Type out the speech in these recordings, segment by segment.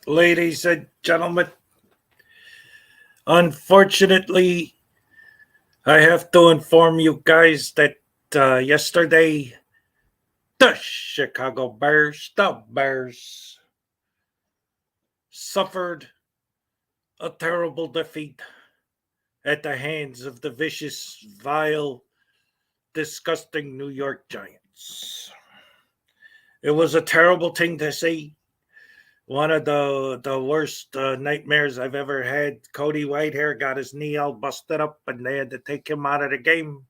Ladies and gentlemen, unfortunately, I have to inform you guys that yesterday, the Chicago Bears, suffered a terrible defeat at the hands of the vicious, vile, disgusting New York Giants. It was a terrible thing to see. One of the worst nightmares I've ever had. Cody Whitehair got his knee all busted up, and they had to take him out of the game.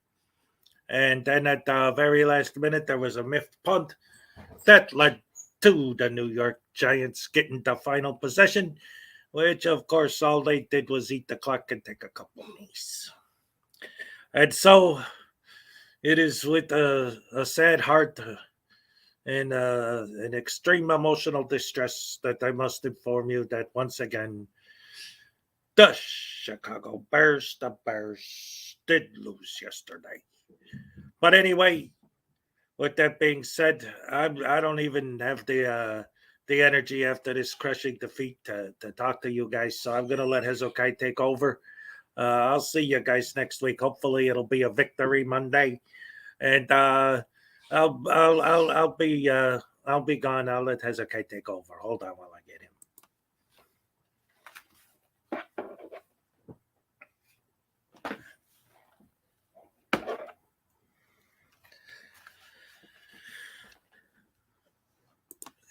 And then at the very last minute, there was a missed punt that led to the New York Giants getting the final possession, which, of course, all they did was eat the clock and take a couple knees. And so it is with a sad heart and an extreme emotional distress that I must inform you that once again, the Chicago Bears, did lose yesterday. But anyway, with that being said, I don't even have the energy after this crushing defeat to talk to you guys. So I'm gonna let Hezokuai take over. I'll see you guys next week. Hopefully, it'll be a victory Monday, and I'll be gone. I'll let Hezekiah take over. Hold on while I get him.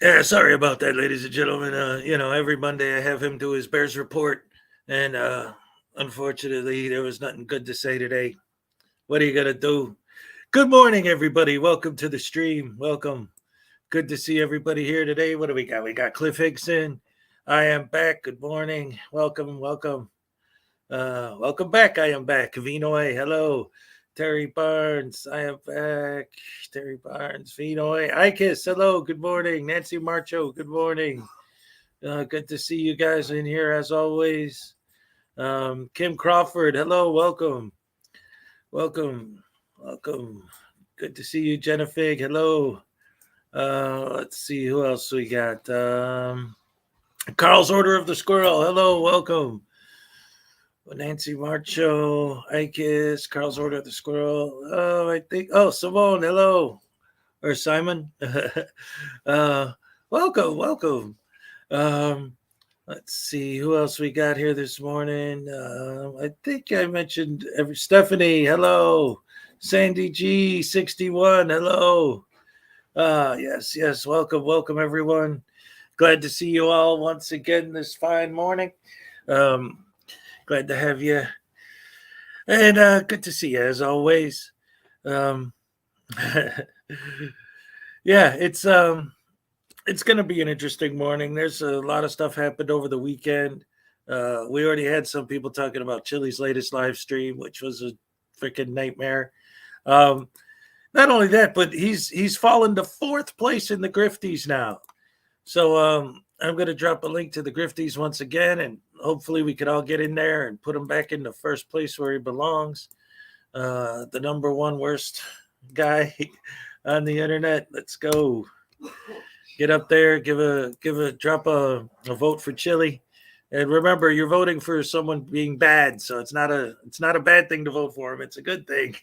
Yeah, sorry about that, ladies and gentlemen. Every Monday I have him do his Bears report, and unfortunately, there was nothing good to say today. What are you gonna do? Good morning, everybody. Welcome to the stream. Welcome. Good to see everybody here today. What do we got? We got Cliff Hickson. I am back. Good morning. Welcome. Welcome back. I am back. Vinoy, hello. Terry Barnes, I am back. Terry Barnes, Vinoy, Ikis, hello. Good morning. Nancy Marcho, good morning. Good to see you guys in here as always. Kim Crawford, hello. Welcome. Good to see you, Jenna Fig. Hello. Let's see who else we got. Carl's Order of the Squirrel. Hello, welcome. Nancy Marcho, Ikis, Carl's Order of the Squirrel. Simone, hello. Or Simon. Welcome. Let's see who else we got here this morning. I think I mentioned Stephanie, hello. Sandy G, 61, hello. Yes, welcome everyone. Glad to see you all once again this fine morning. Glad to have you, and good to see you as always. Yeah, it's going to be an interesting morning. There's a lot of stuff happened over the weekend. We already had some people talking about Chili's latest live stream, which was a freaking nightmare. Not only that, but he's fallen to 4th place in the Grifties now. So I'm going to drop a link to the Grifties once again, and hopefully we could all get in there and put him back in the 1st place where he belongs. The number 1 worst guy on the internet. Let's go. Get up there, drop a vote for Chili. And remember, you're voting for someone being bad, so it's not a bad thing to vote for him. It's a good thing.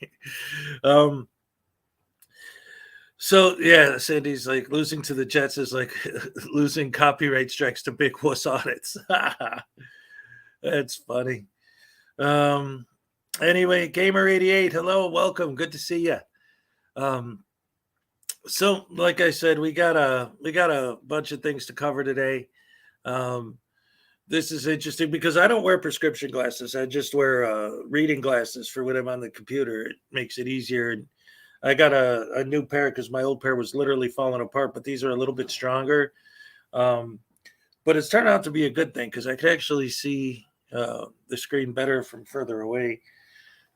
So yeah, Sandy's like losing to the Jets is like losing copyright strikes to big wuss audits. That's funny. Anyway, Gamer88, hello, welcome, good to see you. So like I said, we got a bunch of things to cover today. This is interesting because I don't wear prescription glasses. I just wear reading glasses for when I'm on the computer. It makes it easier. And I got a new pair because my old pair was literally falling apart, but these are a little bit stronger. But it's turned out to be a good thing because I could actually see the screen better from further away.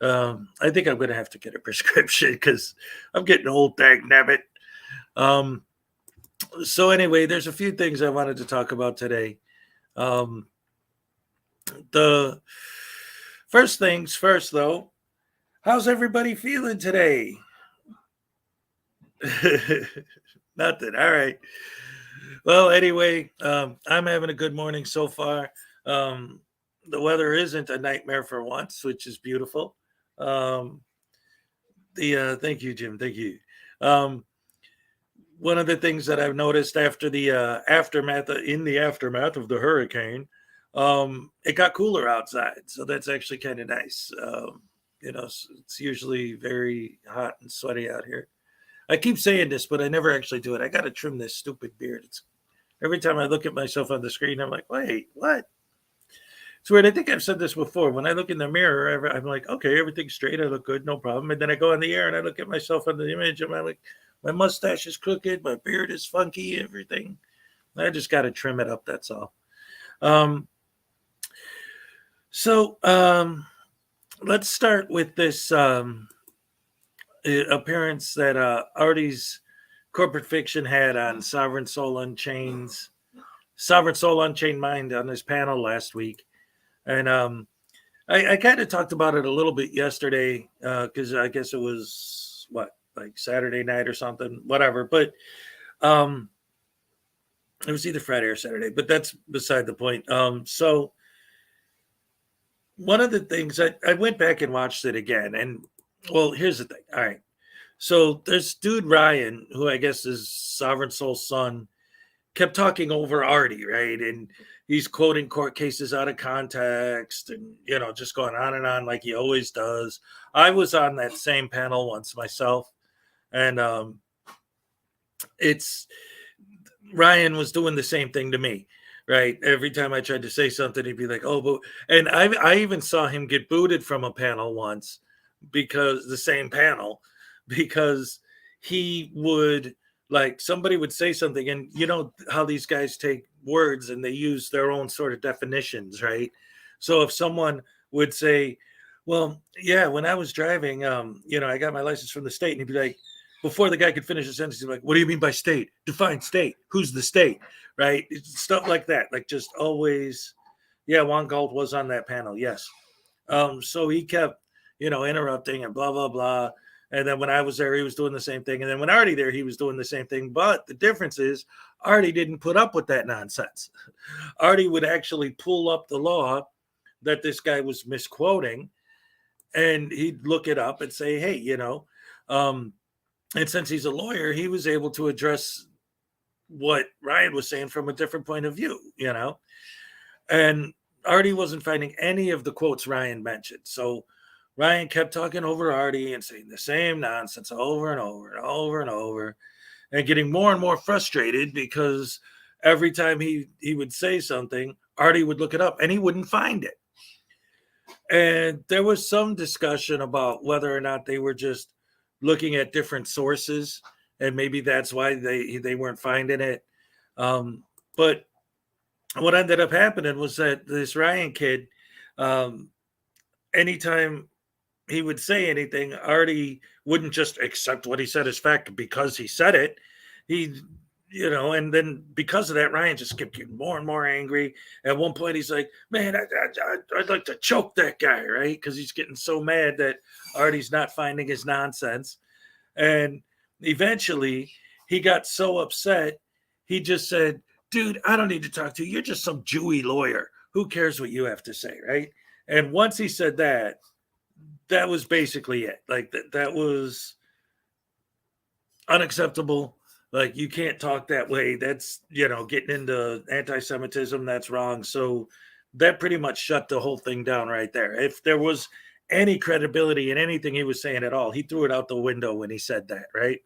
I think I'm going to have to get a prescription because I'm getting old, dang nabbit. So anyway, there's a few things I wanted to talk about today. The first things first, though, how's everybody feeling today? Nothing. All right. Well, anyway, I'm having a good morning so far. The weather isn't a nightmare for once, which is beautiful. Thank you, Jim. Thank you. One of the things that I've noticed after the aftermath of the hurricane, it got cooler outside, so that's actually kind of nice. It's usually very hot and sweaty out here. I keep saying this, but I never actually do it. I got to trim this stupid beard. Every time I look at myself on the screen, I'm like, wait, what? It's weird. I think I've said this before. When I look in the mirror, I'm like, okay, everything's straight. I look good, no problem. And then I go in the air and I look at myself on the image and I'm like, my mustache is crooked. My beard is funky, everything. I just got to trim it up. That's all. So let's start with this appearance that Artie's Corporate Fiction had on Sovereign Soul Unchained Mind on his panel last week. And I kind of talked about it a little bit yesterday because I guess it was like Saturday night or something, whatever. But um, it was either Friday or Saturday, but that's beside the point. So one of the things I went back and watched it again, and well, here's the thing. All right. So this dude Ryan, who I guess is Sovereign Soul's son, kept talking over Artie, right? And he's quoting court cases out of context and, just going on and on like he always does. I was on that same panel once myself, and it's Ryan was doing the same thing to me, right? Every time I tried to say something, he'd be like, "Oh, but," and I even saw him get booted from a panel once because the same panel because he would like somebody would say something, and you know how these guys take words and they use their own sort of definitions, right? So if someone would say, "Well, yeah, when I was driving, I got my license from the state," and he'd be like, before the guy could finish his sentence, he's like, "What do you mean by state? Define state. Who's the state?" Right? Stuff like that. Like just always, yeah, Juan Galt was on that panel. Yes. So he kept, interrupting and blah, blah, blah. And then when I was there, he was doing the same thing. And then when Artie there, he was doing the same thing. But the difference is Artie didn't put up with that nonsense. Artie would actually pull up the law that this guy was misquoting, and he'd look it up and say, "Hey, and since he's a lawyer, he was able to address what Ryan was saying from a different point of view, And Artie wasn't finding any of the quotes Ryan mentioned. So Ryan kept talking over Artie and saying the same nonsense over and over and over and over, and getting more and more frustrated because every time he would say something, Artie would look it up and he wouldn't find it. And there was some discussion about whether or not they were just looking at different sources, and maybe that's why they weren't finding it. But what ended up happening was that this Ryan kid, anytime he would say anything, Artie wouldn't just accept what he said as fact because he said it. He, and then because of that, Ryan just kept getting more and more angry. At one point, he's like, "Man, I'd like to choke that guy," right? Because he's getting so mad that Artie's not finding his nonsense. And eventually, he got so upset, he just said, "Dude, I don't need to talk to you. You're just some Jewy lawyer. Who cares what you have to say," right? And once he said that, that was basically it. Like that was unacceptable. Like you can't talk that way. That's, getting into anti-Semitism. That's wrong. So that pretty much shut the whole thing down right there. If there was any credibility in anything he was saying at all, he threw it out the window when he said that, right?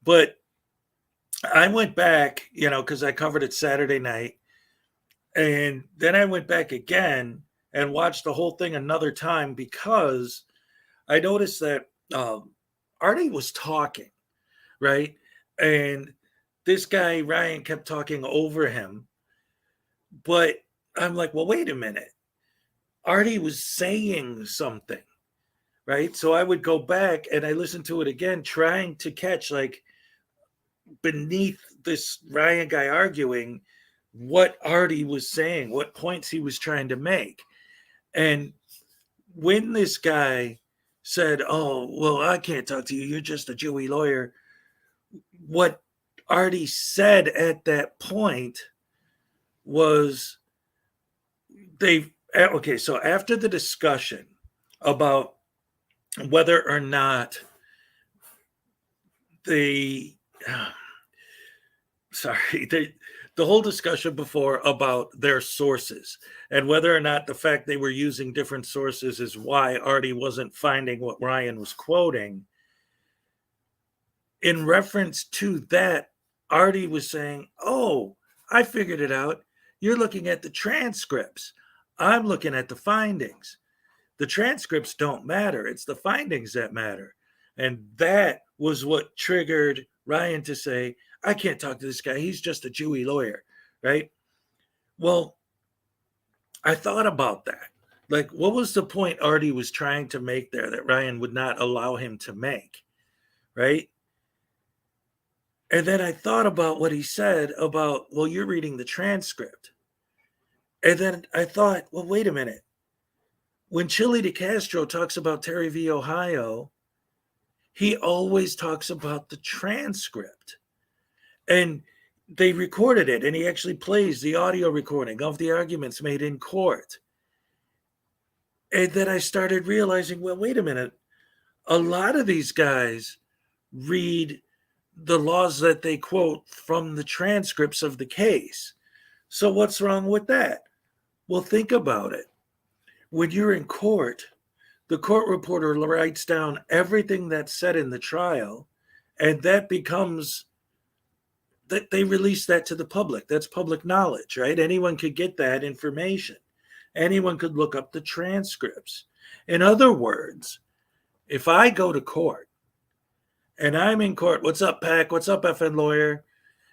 But I went back, because I covered it Saturday night. And then I went back again and watched the whole thing another time because I noticed that Artie was talking, right? And this guy, Ryan, kept talking over him. But I'm like, well, wait a minute. Artie was saying something, right? So I would go back and I listened to it again, trying to catch, like, beneath this Ryan guy arguing, what Artie was saying, what points he was trying to make. And when this guy said, "Oh, well, I can't talk to you. You're just a Jewy lawyer," what Artie said at that point was okay, so after the discussion about whether or not the the whole discussion before about their sources and whether or not the fact they were using different sources is why Artie wasn't finding what Ryan was quoting. In reference to that, Artie was saying, "Oh, I figured it out. You're looking at the transcripts. I'm looking at the findings. The transcripts don't matter. It's the findings that matter." And that was what triggered Ryan to say, "I can't talk to this guy. He's just a Jewy lawyer," right? Well, I thought about that. Like, what was the point Artie was trying to make there that Ryan would not allow him to make, right? And then I thought about what he said about, well, you're reading the transcript. And then I thought, well, wait a minute. When Chili DeCastro talks about Terry v. Ohio, he always talks about the transcript. And they recorded it, and he actually plays the audio recording of the arguments made in court. And then I started realizing, well, wait a minute. A lot of these guys read the laws that they quote from the transcripts of the case. So what's wrong with that? Well, think about it. When you're in court, the court reporter writes down everything that's said in the trial, and that becomes that they release that to the public. That's public knowledge, right? Anyone could get that information. Anyone could look up the transcripts. In other words, if I go to court and I'm in court, what's up, Pac? What's up, FN lawyer?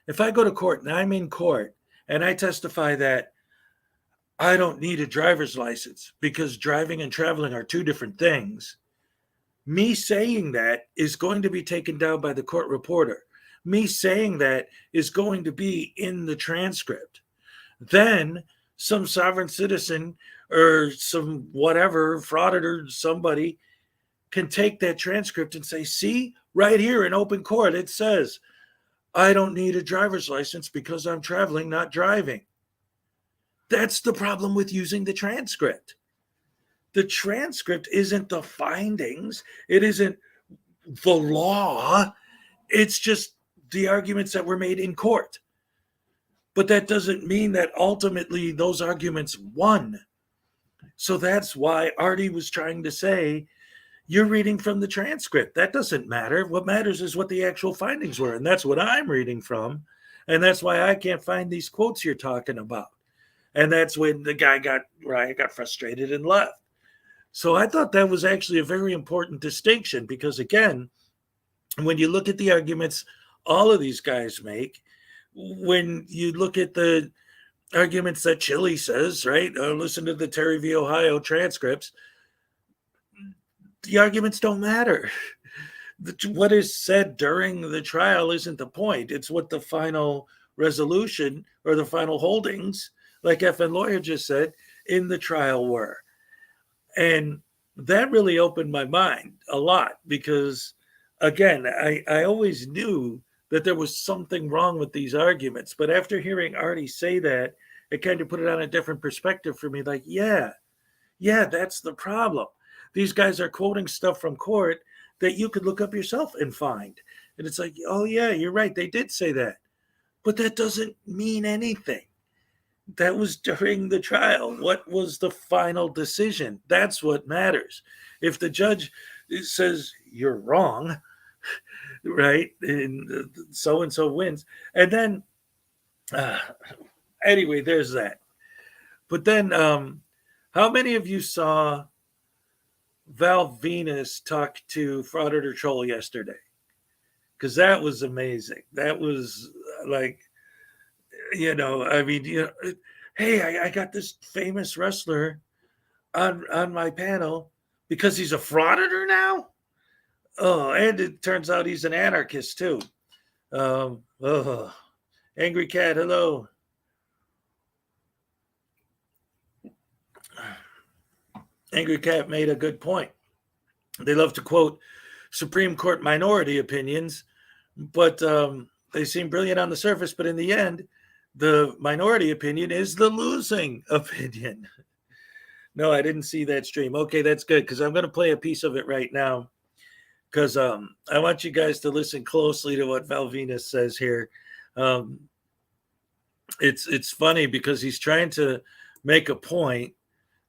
If I go to court and I'm in court and I testify that I don't need a driver's license because driving and traveling are two different things, me saying that is going to be taken down by the court reporter. Me saying that is going to be in the transcript. Then some sovereign citizen or some whatever, frauditor, somebody can take that transcript and say, see, right here in open court, it says, I don't need a driver's license because I'm traveling, not driving. That's the problem with using the transcript. The transcript isn't the findings. It isn't the law. It's just the arguments that were made in court. But that doesn't mean that ultimately those arguments won. So that's why Artie was trying to say, you're reading from the transcript. That doesn't matter. What matters is what the actual findings were. And that's what I'm reading from. And that's why I can't find these quotes you're talking about. And that's when the guy got frustrated and left. So I thought that was actually a very important distinction because, again, when you look at the arguments all of these guys make, when you look at the arguments that Chile says, right, listen to the Terry v. Ohio transcripts, the arguments don't matter. What is said during the trial isn't the point. It's what the final resolution or the final holdings, like FN lawyer just said, in the trial were. And that really opened my mind a lot because, again, I always knew that there was something wrong with these arguments. But after hearing Artie say that, it kind of put it on a different perspective for me. Like, yeah, that's the problem. These guys are quoting stuff from court that you could look up yourself and find. And it's like, oh, yeah, you're right. They did say that. But that doesn't mean anything. That was during the trial. What was the final decision? That's what matters. If the judge says you're wrong, right, and so-and-so wins. And then, anyway, there's that. But then, how many of you saw Val Venus talk to Frauditor Troll yesterday? Because that was amazing. That was like, hey, I got this famous wrestler on my panel because he's a frauditor now. Oh, and it turns out he's an anarchist too. Angry Cat, hello. Angry Cat made a good point. They love to quote Supreme Court minority opinions, but they seem brilliant on the surface. But in the end, the minority opinion is the losing opinion. No, I didn't see that stream. Okay, that's good because I'm going to play a piece of it right now because I want you guys to listen closely to what Val Venus says here. It's funny because he's trying to make a point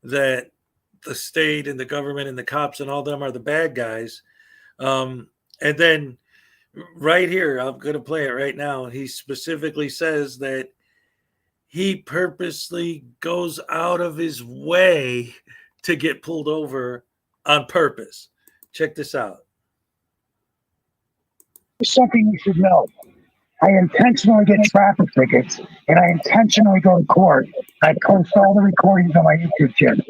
that the state and the government and the cops and all them are the bad guys. And then right here, I'm going to play it right now. He specifically says that he purposely goes out of his way to get pulled over on purpose. Check this out. Something you should know. I intentionally get traffic tickets and I intentionally go to court. I post all the recordings on my YouTube channel.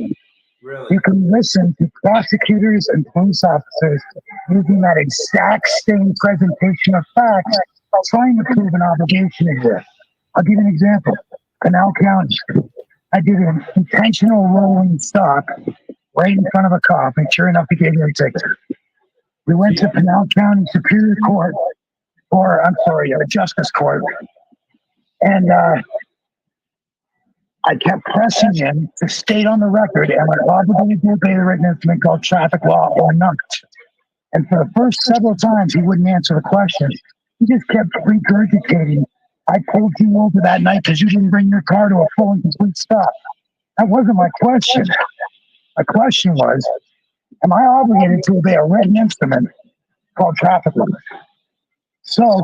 Really? You can listen to prosecutors and police officers using that exact same presentation of facts, trying to prove an obligation here. I'll give you an example. Canal County. I did an intentional rolling stop right in front of a cop, and sure enough, he gave me a ticket. We went to Pinal County Superior Court, or I'm sorry, Justice Court, and I kept pressing him to state on the record, am I obligated to obey the written instrument called traffic law or not? And for the first several times, he wouldn't answer the question. He just kept regurgitating, I pulled you over that night because you didn't bring your car to a full and complete stop. That wasn't my question. My question was, am I obligated to obey a written instrument called traffic law? So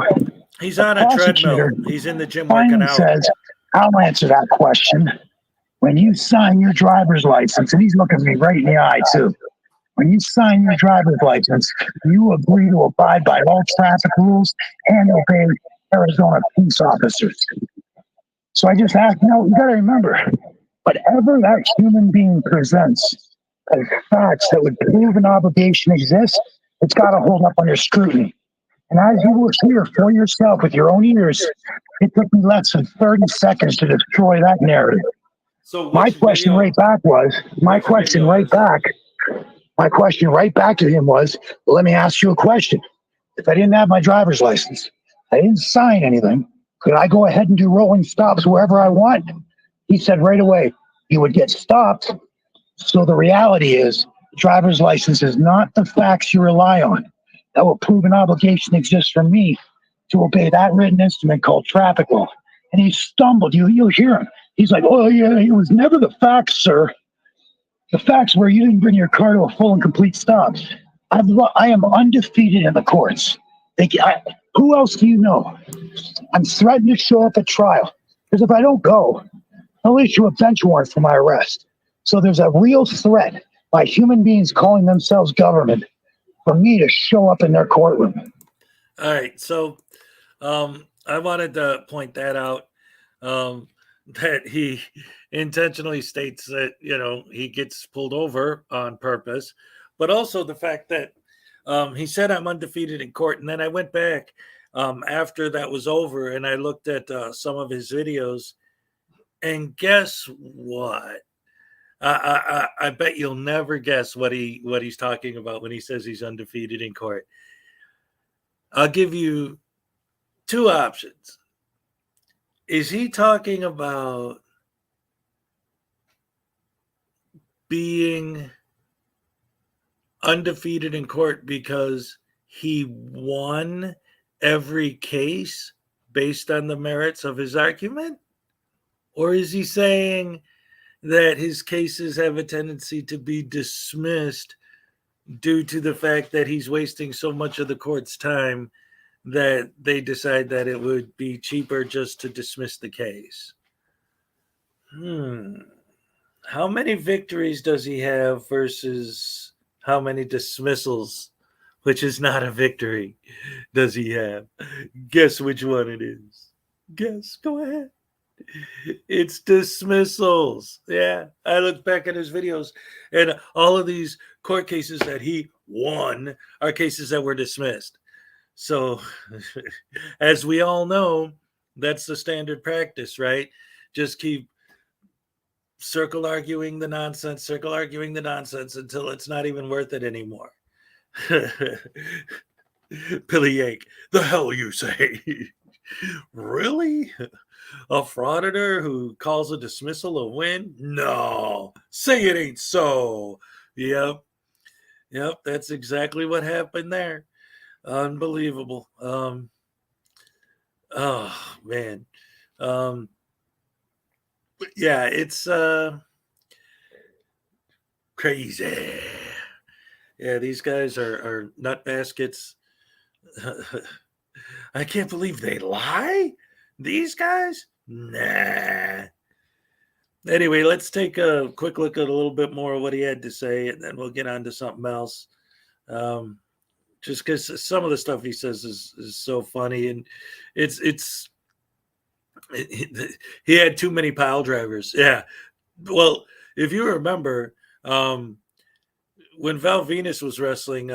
He's the on a treadmill. prosecutor He's in the gym working finally out. says, I'll answer that question. When you sign your driver's license, and he's looking me right in the eye too. When you sign your driver's license, you agree to abide by all traffic rules and obey Arizona police officers. So I just asked, you got to remember, whatever that human being presents as facts that would prove an obligation exists, it's got to hold up under scrutiny. And as you will hear for yourself with your own ears, it took me less than 30 seconds to destroy that narrative. So My question right back to him was, well, let me ask you a question. If I didn't have my driver's license, I didn't sign anything, could I go ahead and do rolling stops wherever I want? He said right away, you would get stopped. So the reality is, driver's license is not the facts you rely on. That will prove an obligation exists for me to obey that written instrument called traffic law. And he stumbled. You'll hear him. He's like, oh, yeah, it was never the facts, sir. The facts were you didn't bring your car to a full and complete stop. I am undefeated in the courts. Who else do you know? I'm threatened to show up at trial because if I don't go, they'll issue a bench warrant for my arrest. So there's a real threat by human beings calling themselves government for me to show up in their courtroom. All right. So I wanted to point that out, that he intentionally states that, he gets pulled over on purpose, but also the fact that he said I'm undefeated in court. And then I went back after that was over and I looked at some of his videos, and guess what? I bet you'll never guess what he's talking about when he says he's undefeated in court. I'll give you two options. Is he talking about being undefeated in court because he won every case based on the merits of his argument? Or is he saying that his cases have a tendency to be dismissed due to the fact that he's wasting so much of the court's time that they decide that it would be cheaper just to dismiss the case? How many victories does he have versus how many dismissals, which is not a victory, does he have? Guess which one it is. Guess. Go ahead. It's dismissals. Yeah. I looked back at his videos, and all of these court cases that he won are cases that were dismissed. So, as we all know, that's the standard practice, right? Just keep circle arguing the nonsense until it's not even worth it anymore. Billy Yank, the hell you say? Really? A frauditor who calls a dismissal a win? No, say it ain't so. Yep, that's exactly what happened there. Unbelievable. Oh man. Yeah, it's crazy. Yeah, these guys are nut baskets. I can't believe they lie. These guys? Nah. Anyway, let's take a quick look at a little bit more of what he had to say, and then we'll get on to something else. Just because some of the stuff he says is so funny, and he had too many pile drivers. Yeah. Well, if you remember, when Val Venus was wrestling,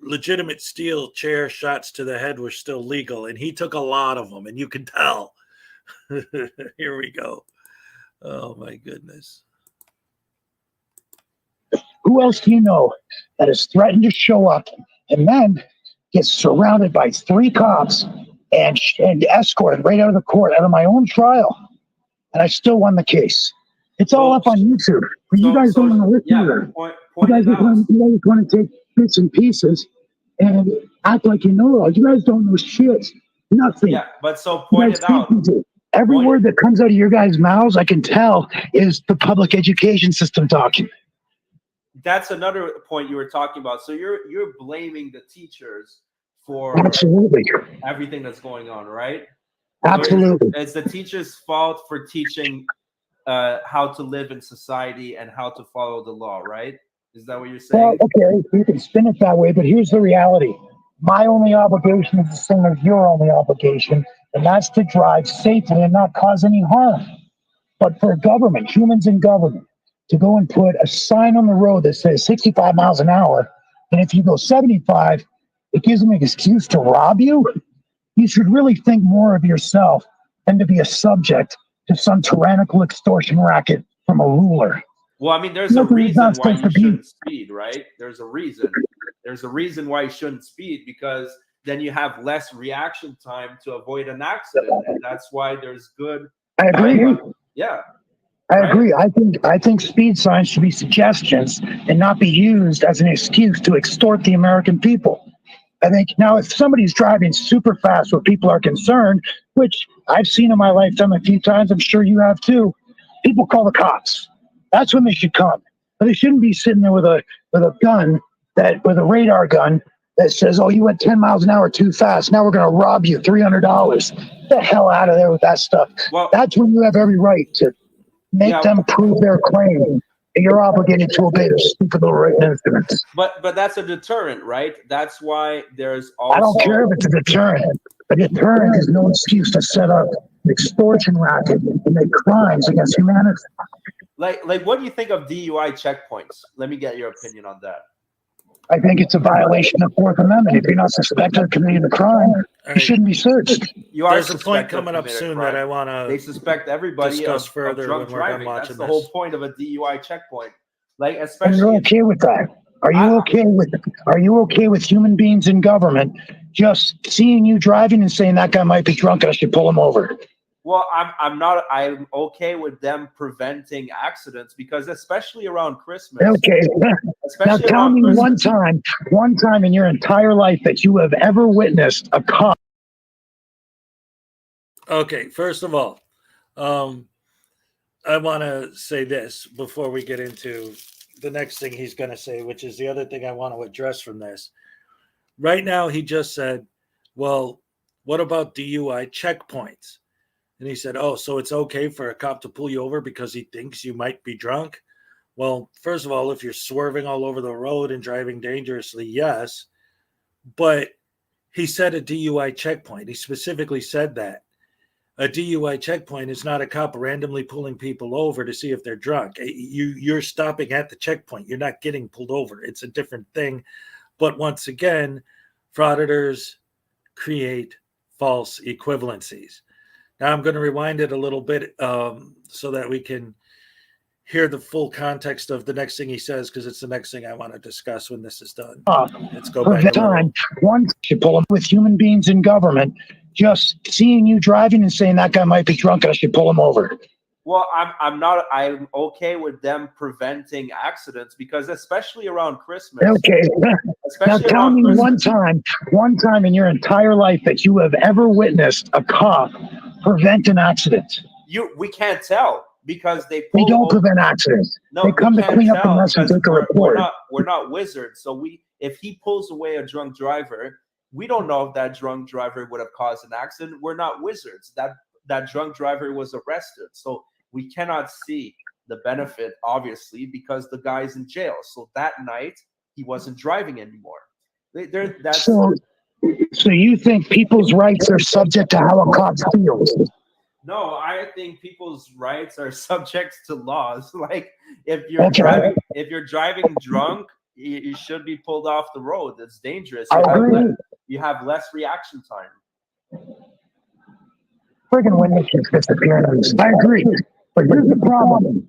legitimate steel chair shots to the head were still legal, and he took a lot of them, and you can tell. Here we go. Oh my goodness. Who else do you know that has threatened to show up and then gets surrounded by 3 cops and escorted right out of the court, out of my own trial, and I still won the case? It's all up on YouTube. But you guys don't want to listen to it. You guys want to take bits and pieces and act like you know it all. You guys don't know shit. Nothing. Yeah, but so point it out. Every word that comes out of your guys' mouths, I can tell, is the public education system talking. That's another point you were talking about. So you're blaming the teachers for Absolutely everything that's going on, right? Absolutely. So it's the teachers' fault for teaching how to live in society and how to follow the law, right? Is that what you're saying? Well, okay, you can spin it that way, but here's the reality. My only obligation is the same as your only obligation, and that's to drive safely and not cause any harm. But for government, humans in government, to go and put a sign on the road that says 65 miles an hour, and if you go 75, it gives them an excuse to rob you, you should really think more of yourself than to be a subject to some tyrannical extortion racket from a ruler. Well, I mean, there's a reason why you shouldn't speed, right? There's a reason. There's a reason why you shouldn't speed, because then you have less reaction time to avoid an accident, and that's why there's good. I agree. Yeah. I agree. I think speed signs should be suggestions and not be used as an excuse to extort the American people. I think now if somebody's driving super fast where people are concerned, which I've seen in my lifetime a few times, I'm sure you have too, people call the cops. That's when they should come. But they shouldn't be sitting there with a gun, with a radar gun that says, "Oh, you went 10 miles an hour too fast. Now we're going to rob you $300." Get the hell out of there with that stuff. Well, that's when you have every right to make them prove their claim. You're obligated to obey the stupid little written instruments. But that's a deterrent, right? That's why there's also. I don't care if it's a deterrent. A deterrent is no excuse to set up an extortion racket and make crimes against humanity. Like, what do you think of DUI checkpoints? Let me get your opinion on that. I think it's a violation of the Fourth Amendment. If you're not suspected of committing a crime, you shouldn't be searched. There's a point coming up soon that I want to. They suspect everybody discuss further drunk when we're driving. done That's watching the this. whole point of a DUI checkpoint. Like, And especially. you're okay with that? Are you okay with human beings in government just seeing you driving and saying that guy might be drunk and I should pull him over? Well, I'm not. I'm okay with them preventing accidents, because especially around Christmas. Okay. Now tell me one time in your entire life that you have ever witnessed a cop. Okay, first of all, I want to say this before we get into the next thing he's going to say, which is the other thing I want to address from this. Right now, he just said, well, what about DUI checkpoints? And he said, oh, so it's okay for a cop to pull you over because he thinks you might be drunk? Well, first of all, if you're swerving all over the road and driving dangerously, yes. But he said a DUI checkpoint. He specifically said that. A DUI checkpoint is not a cop randomly pulling people over to see if they're drunk. You're stopping at the checkpoint. You're not getting pulled over. It's a different thing. But once again, frauditors create false equivalencies. Now I'm going to rewind it a little bit so that we can hear the full context of the next thing he says, because it's the next thing I want to discuss when this is done. Let's go back. One should pull him with human beings in government. Just seeing you driving and saying that guy might be drunk and I should pull him over. Well, I'm not. I'm okay with them preventing accidents, because especially around Christmas. Okay. Now tell me one time in your entire life that you have ever witnessed a cop prevent an accident. We can't tell, because they don't prevent accidents. No, they come to clean up the mess and take a report. We're not wizards. So if he pulls away a drunk driver, we don't know if that drunk driver would have caused an accident. We're not wizards. That drunk driver was arrested. So we cannot see the benefit, obviously, because the guy's in jail. So that night, he wasn't driving anymore. So you think people's rights are subject to how a cop feels? No, I think people's rights are subject to laws. Like, if you're driving drunk, you should be pulled off the road. It's dangerous. You have less reaction time. Friggin' witnesses disappearing. I agree. But here's the problem.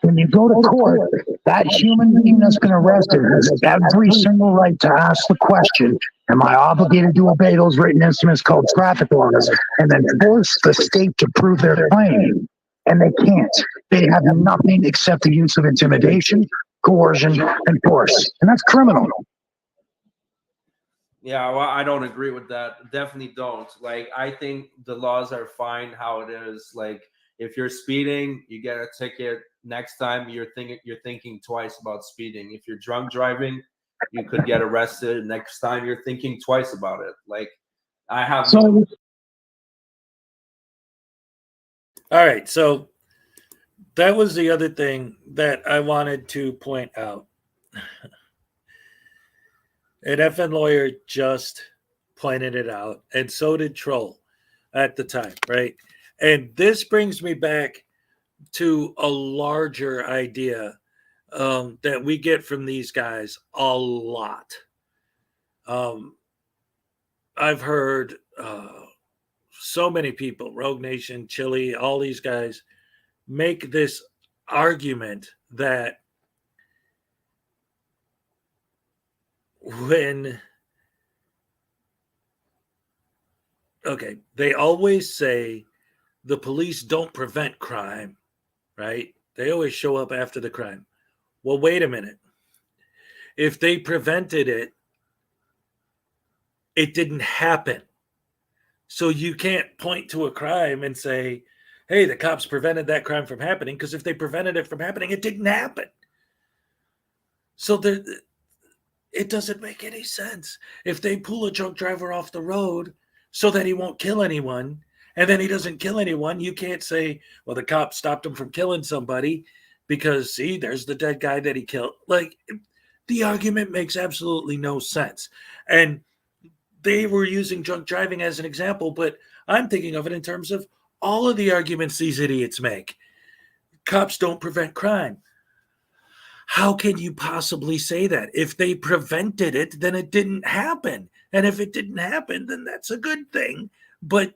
When you go to court That human being that's been arrested has every single right to ask the question, am I obligated to obey those written instruments called traffic laws, and then force the state to prove their claim? And they can't. They have nothing except the use of intimidation, coercion, and force. And that's criminal. Yeah, well, I don't agree with that. Definitely don't. Like, I think the laws are fine how it is. Like, if you're speeding, you get a ticket. Next time you're thinking twice about speeding. If you're drunk driving, you could get arrested. Next time you're thinking twice about it. Like, I have So, All right, so that was the other thing that I wanted to point out. An effing lawyer just pointed it out, and so did Troll at the time, right? And this brings me back to a larger idea that we get from these guys a lot. I've heard so many people, Rogue Nation, Chili, all these guys, make this argument that they always say the police don't prevent crime, right? They always show up after the crime. Well, wait a minute. If they prevented it, it didn't happen. So you can't point to a crime and say, hey, the cops prevented that crime from happening, because if they prevented it from happening, it didn't happen. So it doesn't make any sense. If they pull a drunk driver off the road so that he won't kill anyone, and then he doesn't kill anyone, you can't say, well, the cops stopped him from killing somebody because, see, there's the dead guy that he killed. Like, the argument makes absolutely no sense. And they were using drunk driving as an example, but I'm thinking of it in terms of all of the arguments these idiots make. Cops don't prevent crime. How can you possibly say that? If they prevented it, then it didn't happen. And if it didn't happen, then that's a good thing. But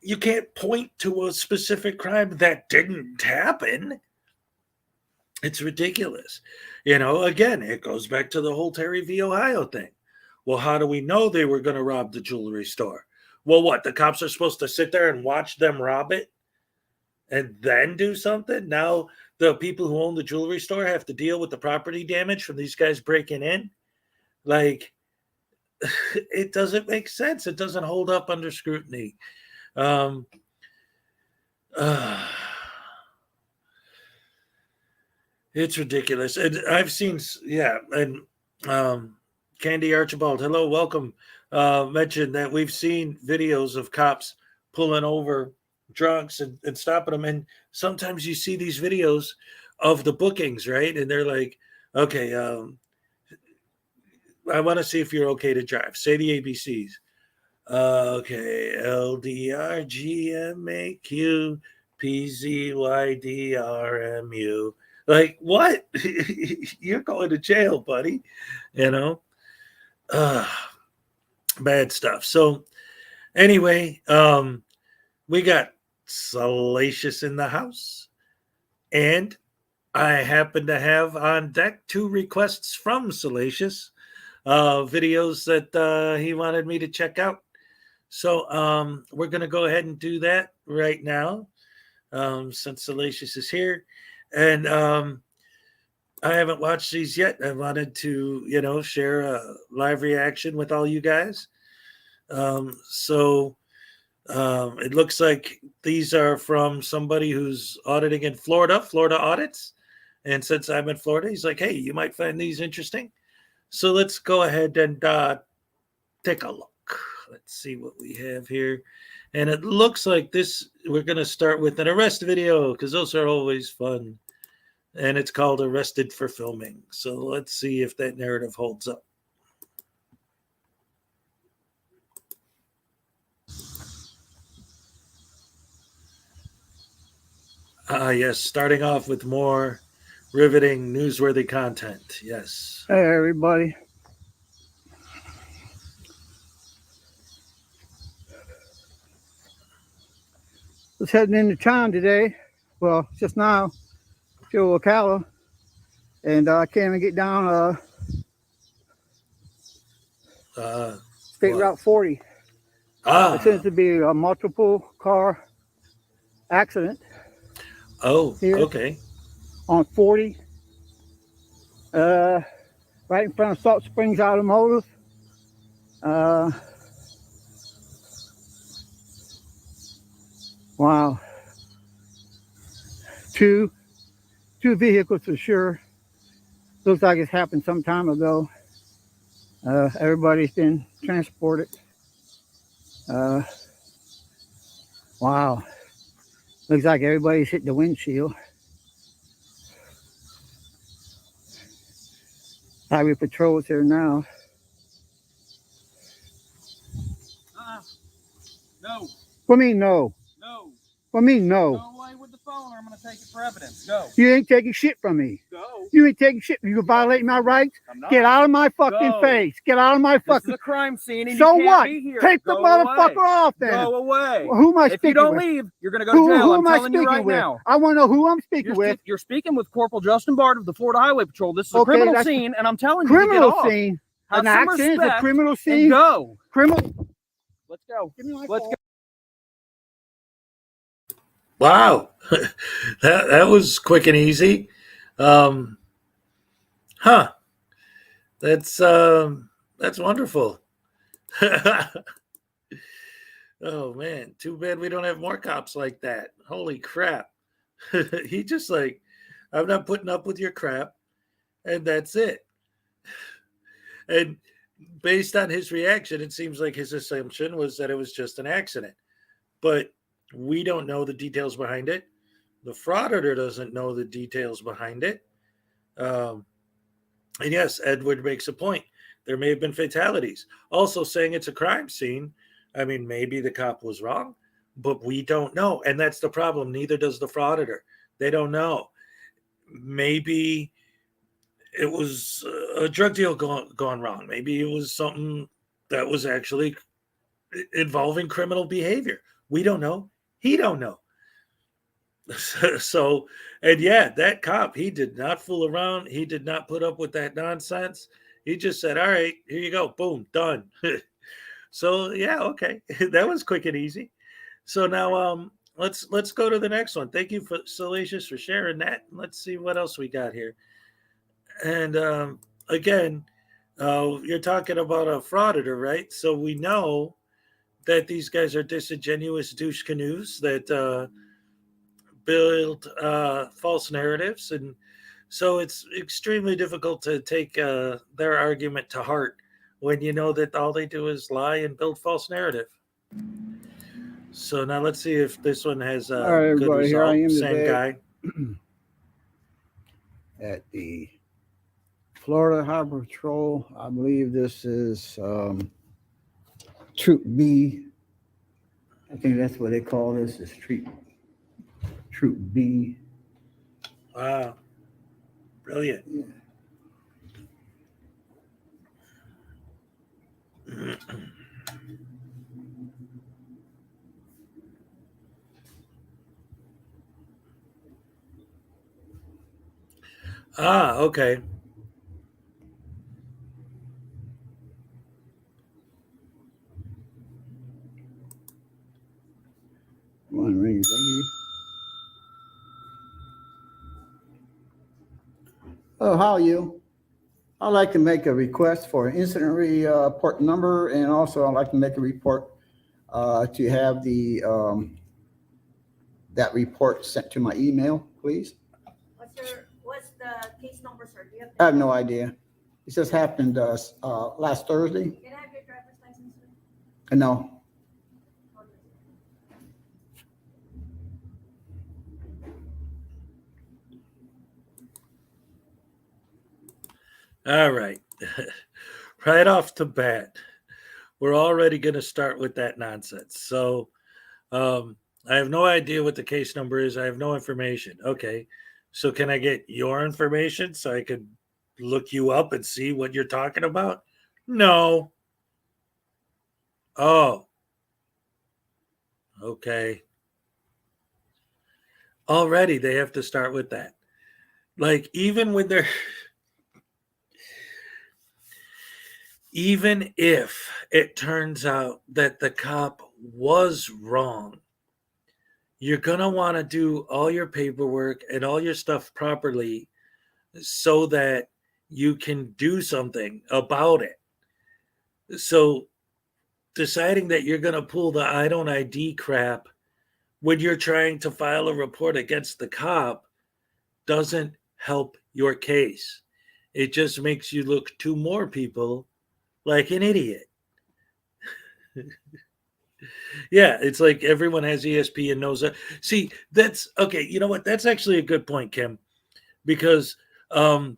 you can't point to a specific crime that didn't happen. It's ridiculous. Again, it goes back to the whole Terry v. Ohio thing. Well, how do we know they were going to rob the jewelry store? Well, what? The cops are supposed to sit there and watch them rob it and then do something? Now the people who own the jewelry store have to deal with the property damage from these guys breaking in? Like, it doesn't make sense. It doesn't hold up under scrutiny. It's ridiculous. And I've seen, and Candy Archibald, hello, welcome, mentioned that we've seen videos of cops pulling over drunks and stopping them. And sometimes you see these videos of the bookings, right? And they're like, okay, I want to see if you're okay to drive. Say the ABCs. Okay, LDRGMAQ PZYDRMU. Like, what? You're going to jail, buddy. Bad stuff. So anyway, we got Salacious in the house, and I happen to have on deck 2 requests from Salacious, videos that he wanted me to check out. So we're going to go ahead and do that right now, since Salacious is here. And I haven't watched these yet. I wanted to, share a live reaction with all you guys. So it looks like these are from somebody who's auditing in Florida audits. And since I'm in Florida, he's like, hey, you might find these interesting. So let's go ahead and take a look. Let's see what we have here. And it looks like we're going to start with an arrest video, because those are always fun. And it's called Arrested for Filming. So let's see if that narrative holds up. Yes, starting off with more riveting, newsworthy content. Yes. Hey, everybody. Was heading into town today. Well, just now to Ocala. and I can't even get down State what? Route 40. It seems to be a multiple car accident here Okay. on 40, right in front of Salt Springs Automotive. Wow. Two vehicles for sure. Looks like it's happened some time ago. Everybody's been transported. Wow. Looks like everybody's hit the windshield. Highway Patrol's here now. No. What do you mean no? No. What do you mean no? Go away with the phone or I'm going to take it for evidence. Go. You ain't taking shit from me. Go. You ain't taking shit. You violating my rights? I'm not. Get out of my fucking Go. face. Get out of my This is fucking... a crime scene and So you can't what? be here. Take the Go motherfucker away. off then. Go away. Who am I If speaking you don't with? leave, you're going to go to jail. Who I'm am I telling you speaking right with? now. I want to know who I'm speaking with. You're speaking with Corporal Justin Bard of the Florida Highway Patrol. This is a Okay, criminal that's- scene, and I'm telling you Criminal to get off. scene. Have An some accident is a respect criminal and scene. go. Criminal. Let's go. Give me my Let's phone. go. Wow. that was quick and easy. That's wonderful. Oh man, too bad we don't have more cops like that. Holy crap. He just like, I'm not putting up with your crap, and that's it. And based on his reaction, it seems like his assumption was that it was just an accident. But we don't know the details behind it. The frauditor doesn't know the details behind it. And yes, Edward makes a point. There may have been fatalities. Also saying it's a crime scene. I mean, maybe the cop was wrong, but we don't know. And that's the problem. Neither does the frauditor. They don't know. Maybe it was a drug deal gone wrong. Maybe it was something that was actually involving criminal behavior. We don't know. He don't know. So, and yeah, that cop, he did not fool around. He did not put up with that nonsense. He just said, all right, here you go. Boom, done. So yeah, okay. That was quick and easy. So now let's go to the next one. Thank you for Salacious for sharing that. Let's see what else we got here. And again, you're talking about a frauditor, right? So we know that these guys are disingenuous douche canoes that build false narratives, and so it's extremely difficult to take their argument to heart when you know that all they do is lie and build false narrative. So now let's see if this one has a All right, good everybody, here result. I am Same today. guy. At the Florida Highway Patrol. I believe this is Troop B. I think that's what they call this, is Troop B. Wow. Brilliant. Okay. One ring, baby. Oh, how are you? I'd like to make a request for an incident report number, and also I'd like to make a report to have the that report sent to my email, please. What's the case number, sir? Do you have I have no idea. It just happened last Thursday. Can I have your driver's license, sir? No. All right. Right off the bat, we're already going to start with that nonsense. So I have no idea what the case number is. I have no information. Okay. So can I get your information so I can look you up and see what you're talking about? No. Oh. Okay. Already they have to start with that. Like, even if it turns out that the cop was wrong, you're going to want to do all your paperwork and all your stuff properly so that you can do something about it. So deciding that you're going to pull the I don't ID crap when you're trying to file a report against the cop doesn't help your case. It just makes you look to more people like an idiot. Yeah, it's like everyone has ESP and knows that. See, that's okay. You know what? That's actually a good point, Kim, because um,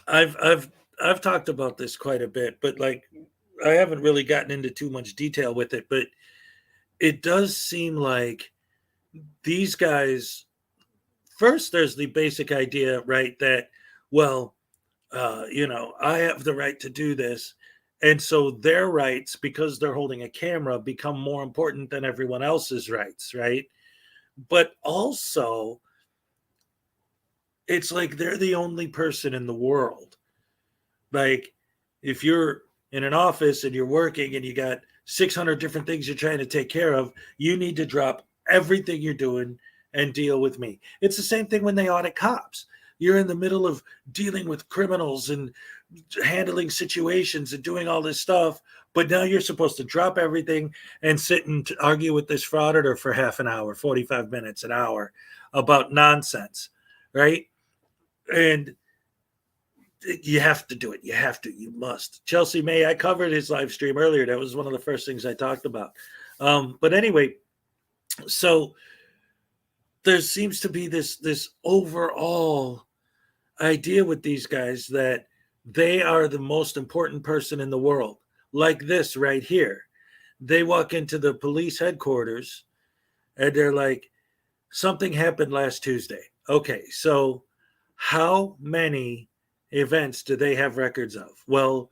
I've talked about this quite a bit, but like I haven't really gotten into too much detail with it. But it does seem like these guys. First, there's the basic idea, right? That well, I have the right to do this. And so their rights, because they're holding a camera, become more important than everyone else's rights, right? But also, it's like they're the only person in the world. Like, if you're in an office and you're working and you got 600 different things you're trying to take care of, you need to drop everything you're doing and deal with me. It's the same thing when they audit cops. You're in the middle of dealing with criminals and handling situations and doing all this stuff, but now you're supposed to drop everything and sit and argue with this frauditor for half an hour, 45 minutes, an hour about nonsense, right? And you have to do it. You have to. You must. Chelsea May, I covered his live stream earlier. That was one of the first things I talked about. But anyway, so there seems to be this overall idea with these guys that they are the most important person in the world. Like this right here. They walk into the police headquarters and they're like, something happened last Tuesday. Okay, so how many events do they have records of? Well,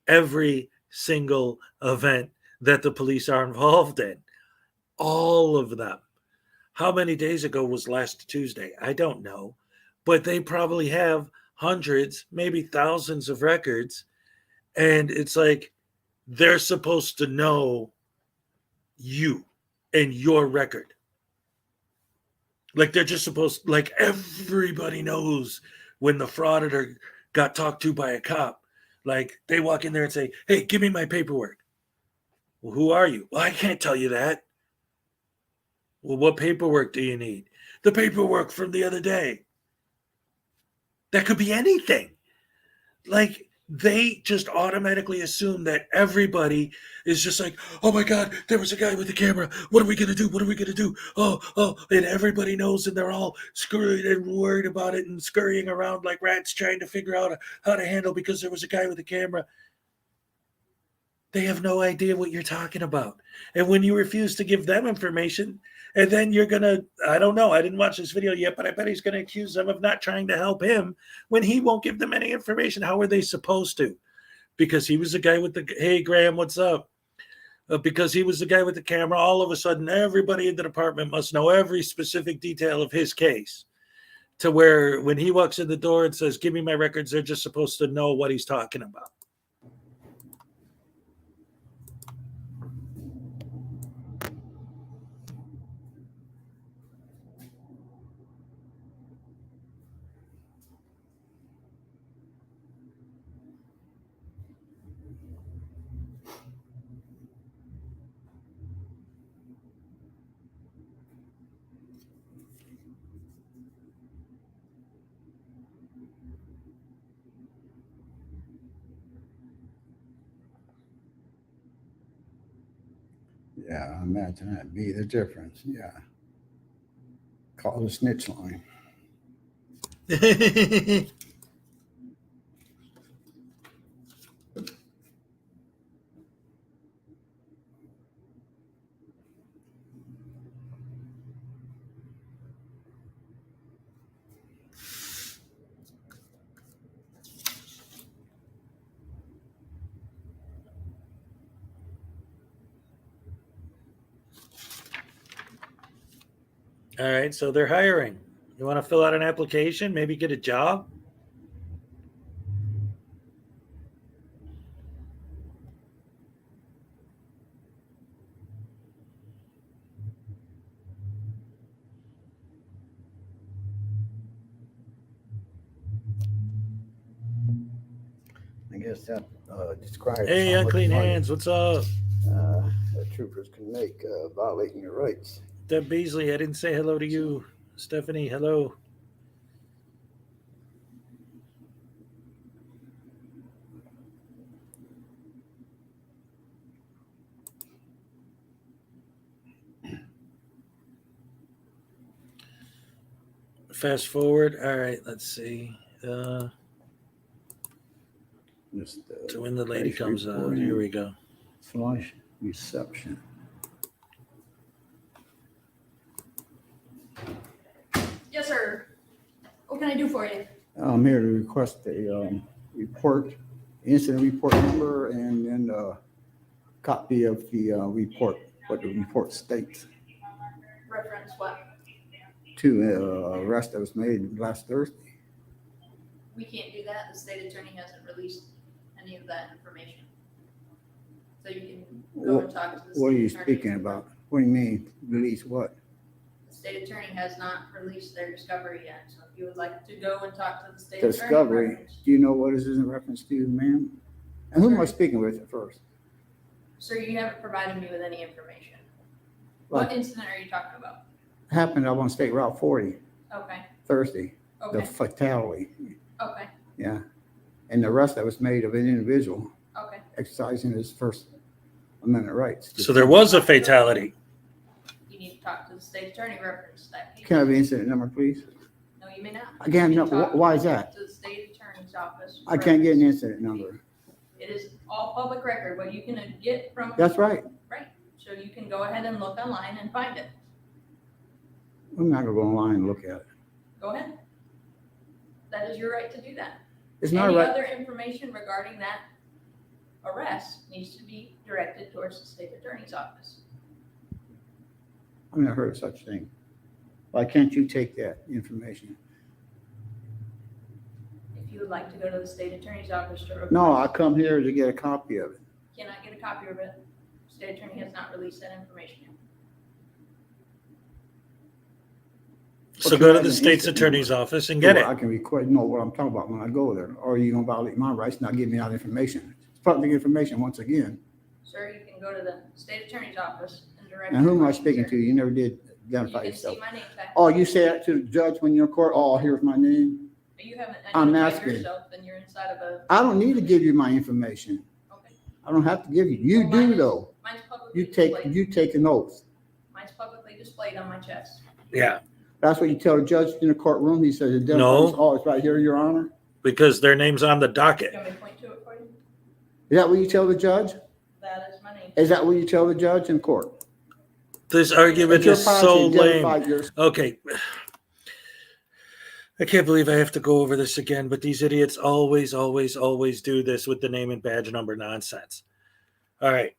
every single event that the police are involved in, all of them. How many days ago was last Tuesday? I don't know, but they probably have hundreds, maybe thousands of records. And it's like they're supposed to know you and your record. Like they're just supposed, like everybody knows when the frauditor got talked to by a cop. Like they walk in there and say, "Hey, give me my paperwork." Well, who are you? Well, I can't tell you that. Well, what paperwork do you need? The paperwork from the other day. That could be anything. Like they just automatically assume that everybody is just like, oh my God, there was a guy with the camera. What are we going to do? What are we going to do? Oh, and everybody knows and they're all screwed and worried about it and scurrying around like rats trying to figure out how to handle because there was a guy with a camera. They have no idea what you're talking about. And when you refuse to give them information, and then you're going to, I don't know, I didn't watch this video yet, but I bet he's going to accuse them of not trying to help him when he won't give them any information. How are they supposed to? Because he was the guy with the, hey, Graham, what's up? Because he was the guy with the camera, all of a sudden, everybody in the department must know every specific detail of his case. To where when he walks in the door and says, give me my records, they're just supposed to know what he's talking about. Yeah, I imagine that'd be the difference. Yeah. Call the snitch line. All right, so they're hiring. You want to fill out an application, maybe get a job? I guess that describes Hey, how much unclean money hands, what's up? the troopers can make violating your rights. Deb Beasley, I didn't say hello to you. Stephanie, hello. Fast forward. All right, let's see. Just, So when the lady crash comes out, reporting here we go. / reception. Yes, sir. What can I do for you? I'm here to request a report, incident report number, and then a copy of the report, what the report states, Reference what? to arrest that was made last Thursday. We can't do that. The state attorney hasn't released any of that information. So you can go and talk to the state What are you attorney. speaking about? What do you mean, release what? The state attorney has not released their discovery yet. So if you would like to go and talk to the state Discovery, attorney. do you know what this is in reference to, ma'am? And who am I speaking with at first? Sir, you haven't provided me with any information. What incident are you talking about? Happened up on State Route 40 Okay, Thursday, the okay, fatality, okay, yeah. And the arrest that was made of an individual okay. exercising his First Amendment rights. So there was a fatality. You need to talk to the state attorney reference that case. Can I have the incident number, please? No, you may not. Again, You no, can talk why is that? To the state attorney's office. I can't get an reference. incident number. It is all public record, but you can get from. That's right. Right, so you can go ahead and look online and find it. I'm not gonna go online and look at it. Go ahead. That is your right to do that. It's not Any right. other information regarding that arrest needs to be directed towards the state attorney's office. I've never heard of such thing. Why can't you take that information? If you would like to go to the state attorney's office to request. No, I come here to get a copy of it. Cannot get a copy of it. State attorney has not released that information yet. So Okay, go to I the can state's instant attorney's office and get Well, I it. can request, know what I'm talking about when I go there, or you gonna violate my rights, not give me that information. It's public information once again. Sir, you can go to the state attorney's office and direct. And who am I your speaking to? questions, You never did sir. identify You can see yourself. my name tag. Oh, you say that to the judge when you're in court? Oh, here's my name. But you haven't I'm identified asking. yourself, then you're inside of a. I don't need to give you my information. Okay. I don't have to give you. You Well, mine do is- though. Mine's publicly You take displayed. an oath. Mine's publicly displayed on my chest. Yeah, That's what you tell the judge in the courtroom. He says, identify No. yourself. Oh, it's right here, Your Honor. because their name's on the Do docket. you want me to point to it for you? Is that what you tell the judge? That is my name. Is that what you tell the judge in court? This argument It's your is policy so to identify lame. your- Okay. I can't believe I have to go over this again, but these idiots always do this with the name and badge number nonsense. All right.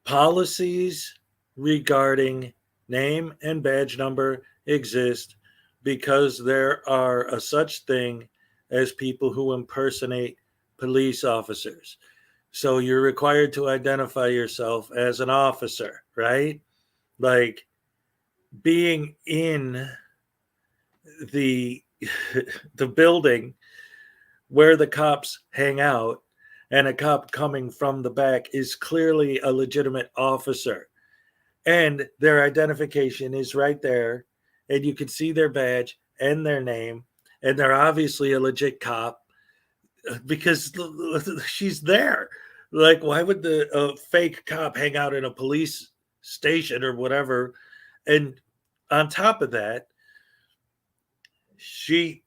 Policies regarding name and badge number exist because there are a such thing as people who impersonate police officers. So you're required to identify yourself as an officer, right? Like being in the the building where the cops hang out and a cop coming from the back is clearly a legitimate officer, and their identification is right there, and you can see their badge and their name, and they're obviously a legit cop because she's there. Like, why would the fake cop hang out in a police station or whatever? And on top of that, she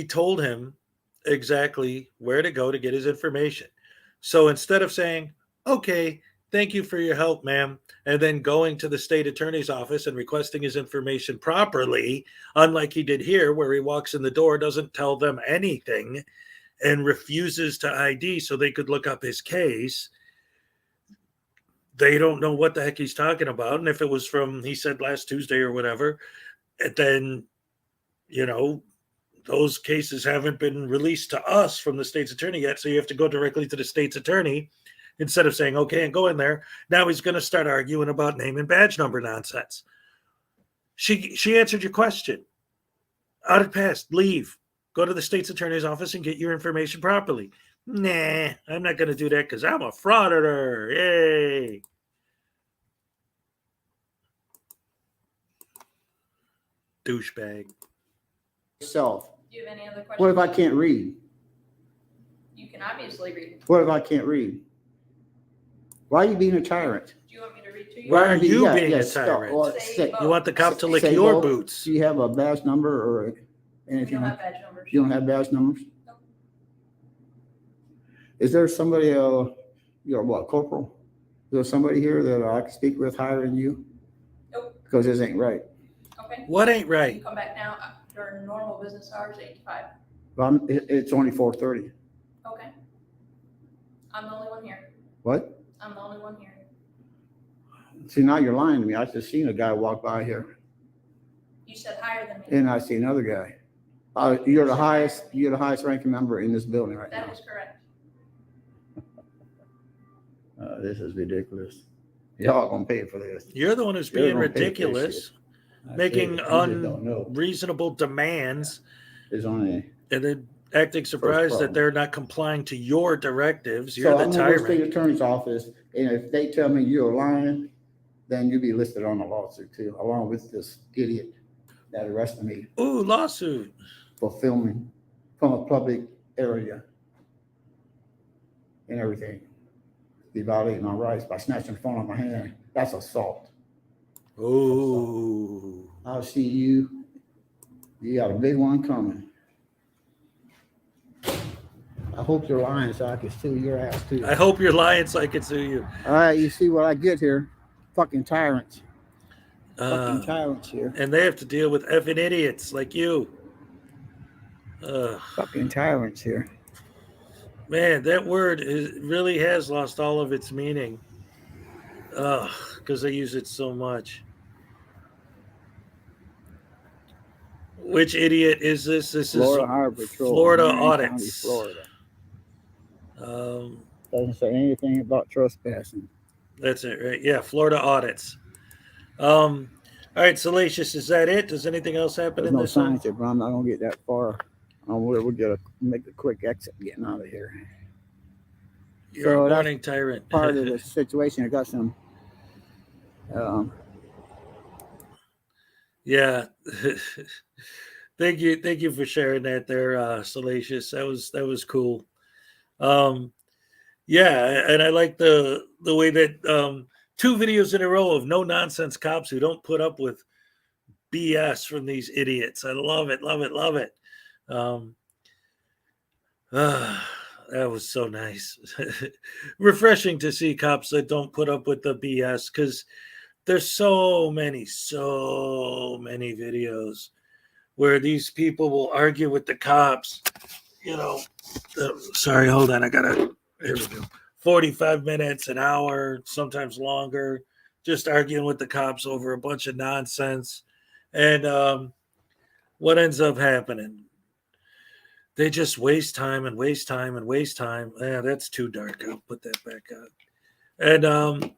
told him exactly where to go to get his information. So instead of saying, okay, thank you for your help, ma'am, and then going to the state attorney's office and requesting his information properly, unlike he did here, where he walks in the door, doesn't tell them anything, and refuses to ID so they could look up his case, they don't know what the heck he's talking about. And if it was from, he said last Tuesday or whatever, then, you know, those cases haven't been released to us from the state's attorney yet. So you have to go directly to the state's attorney instead of saying, okay, and go in there. Now he's going to start arguing about name and badge number nonsense. She answered your question. Audit passed. Leave. Go to the state's attorney's office and get your information properly. Nah, I'm not going to do that because I'm a frauditor. Yay. Douchebag. Yourself. Do you have any other questions? What if I can't read? You can obviously read. What if I can't read? Why are you being a tyrant? Do you want me to read to you? Why are you being a stop. tyrant? Well, Say say- both. You want the cop to lick say your both. boots. Do you have a badge number or We anything? don't have badge numbers. You don't have badge numbers? Nope. Is there somebody, you're what, corporal? Is there somebody here that I can speak with higher than you? Nope. Because this ain't right. Okay. What ain't You right? come back now during normal business hours, 8 to 5. Well, it's only 4:30. Okay. I'm the only one here. What? I'm the only one here. See, now you're lying to me. I just seen a guy walk by here You said higher than me. and I see another guy. You're the highest ranking member in this building right That now. is correct. This is ridiculous. Y'all gonna pay for this. You're the one who's You're being gonna pay for this ridiculous, I making say, you just don't know. unreasonable demands, There's only. and then acting surprised that problem. they're not complying to your directives. So You're the I'm gonna go to the state tyrant. attorney's office, and if they tell me you're lying, then you'll be listed on the lawsuit too, along with this idiot that arrested me Ooh, lawsuit. for filming from a public area and everything. Be violating my rights by snatching the phone out of my hand. That's assault. Ooh. I'll see you. You got a big one coming. I hope you're lying so I can sue your ass too. I hope you're lying so I can sue you. All right, you see what I get here? Fucking tyrants. Uh, Fucking tyrants here. and they have to deal with effing idiots like you. Fucking tyrants here. Man, that word really has lost all of its meaning. Because they use it so much. Which idiot is this? This Florida is Highway Patrol. Florida Marion County, audits. Florida. Um, Doesn't say anything about trespassing. that's it, right? Yeah, Florida audits. All right, Salacious, is that it? Does anything else happen There's in no this one? signs here, but I'm not gonna get that far. We'll make a quick exit getting out of here. You're So a that's warning tyrant. Part of the situation, I got some. Yeah. Thank you for sharing that there, Salacious. That was cool. Yeah, and I like the way that 2 videos in a row of no nonsense cops who don't put up with BS from these idiots. I love it, love it, love it. That was so nice. Refreshing to see cops that don't put up with the BS, because there's so many videos where these people will argue with the cops. You know, sorry, hold on. There we go. 45 minutes, an hour, sometimes longer, just arguing with the cops over a bunch of nonsense. And what ends up happening? They just waste time and waste time and waste time. Yeah, that's too dark. I'll put that back on. And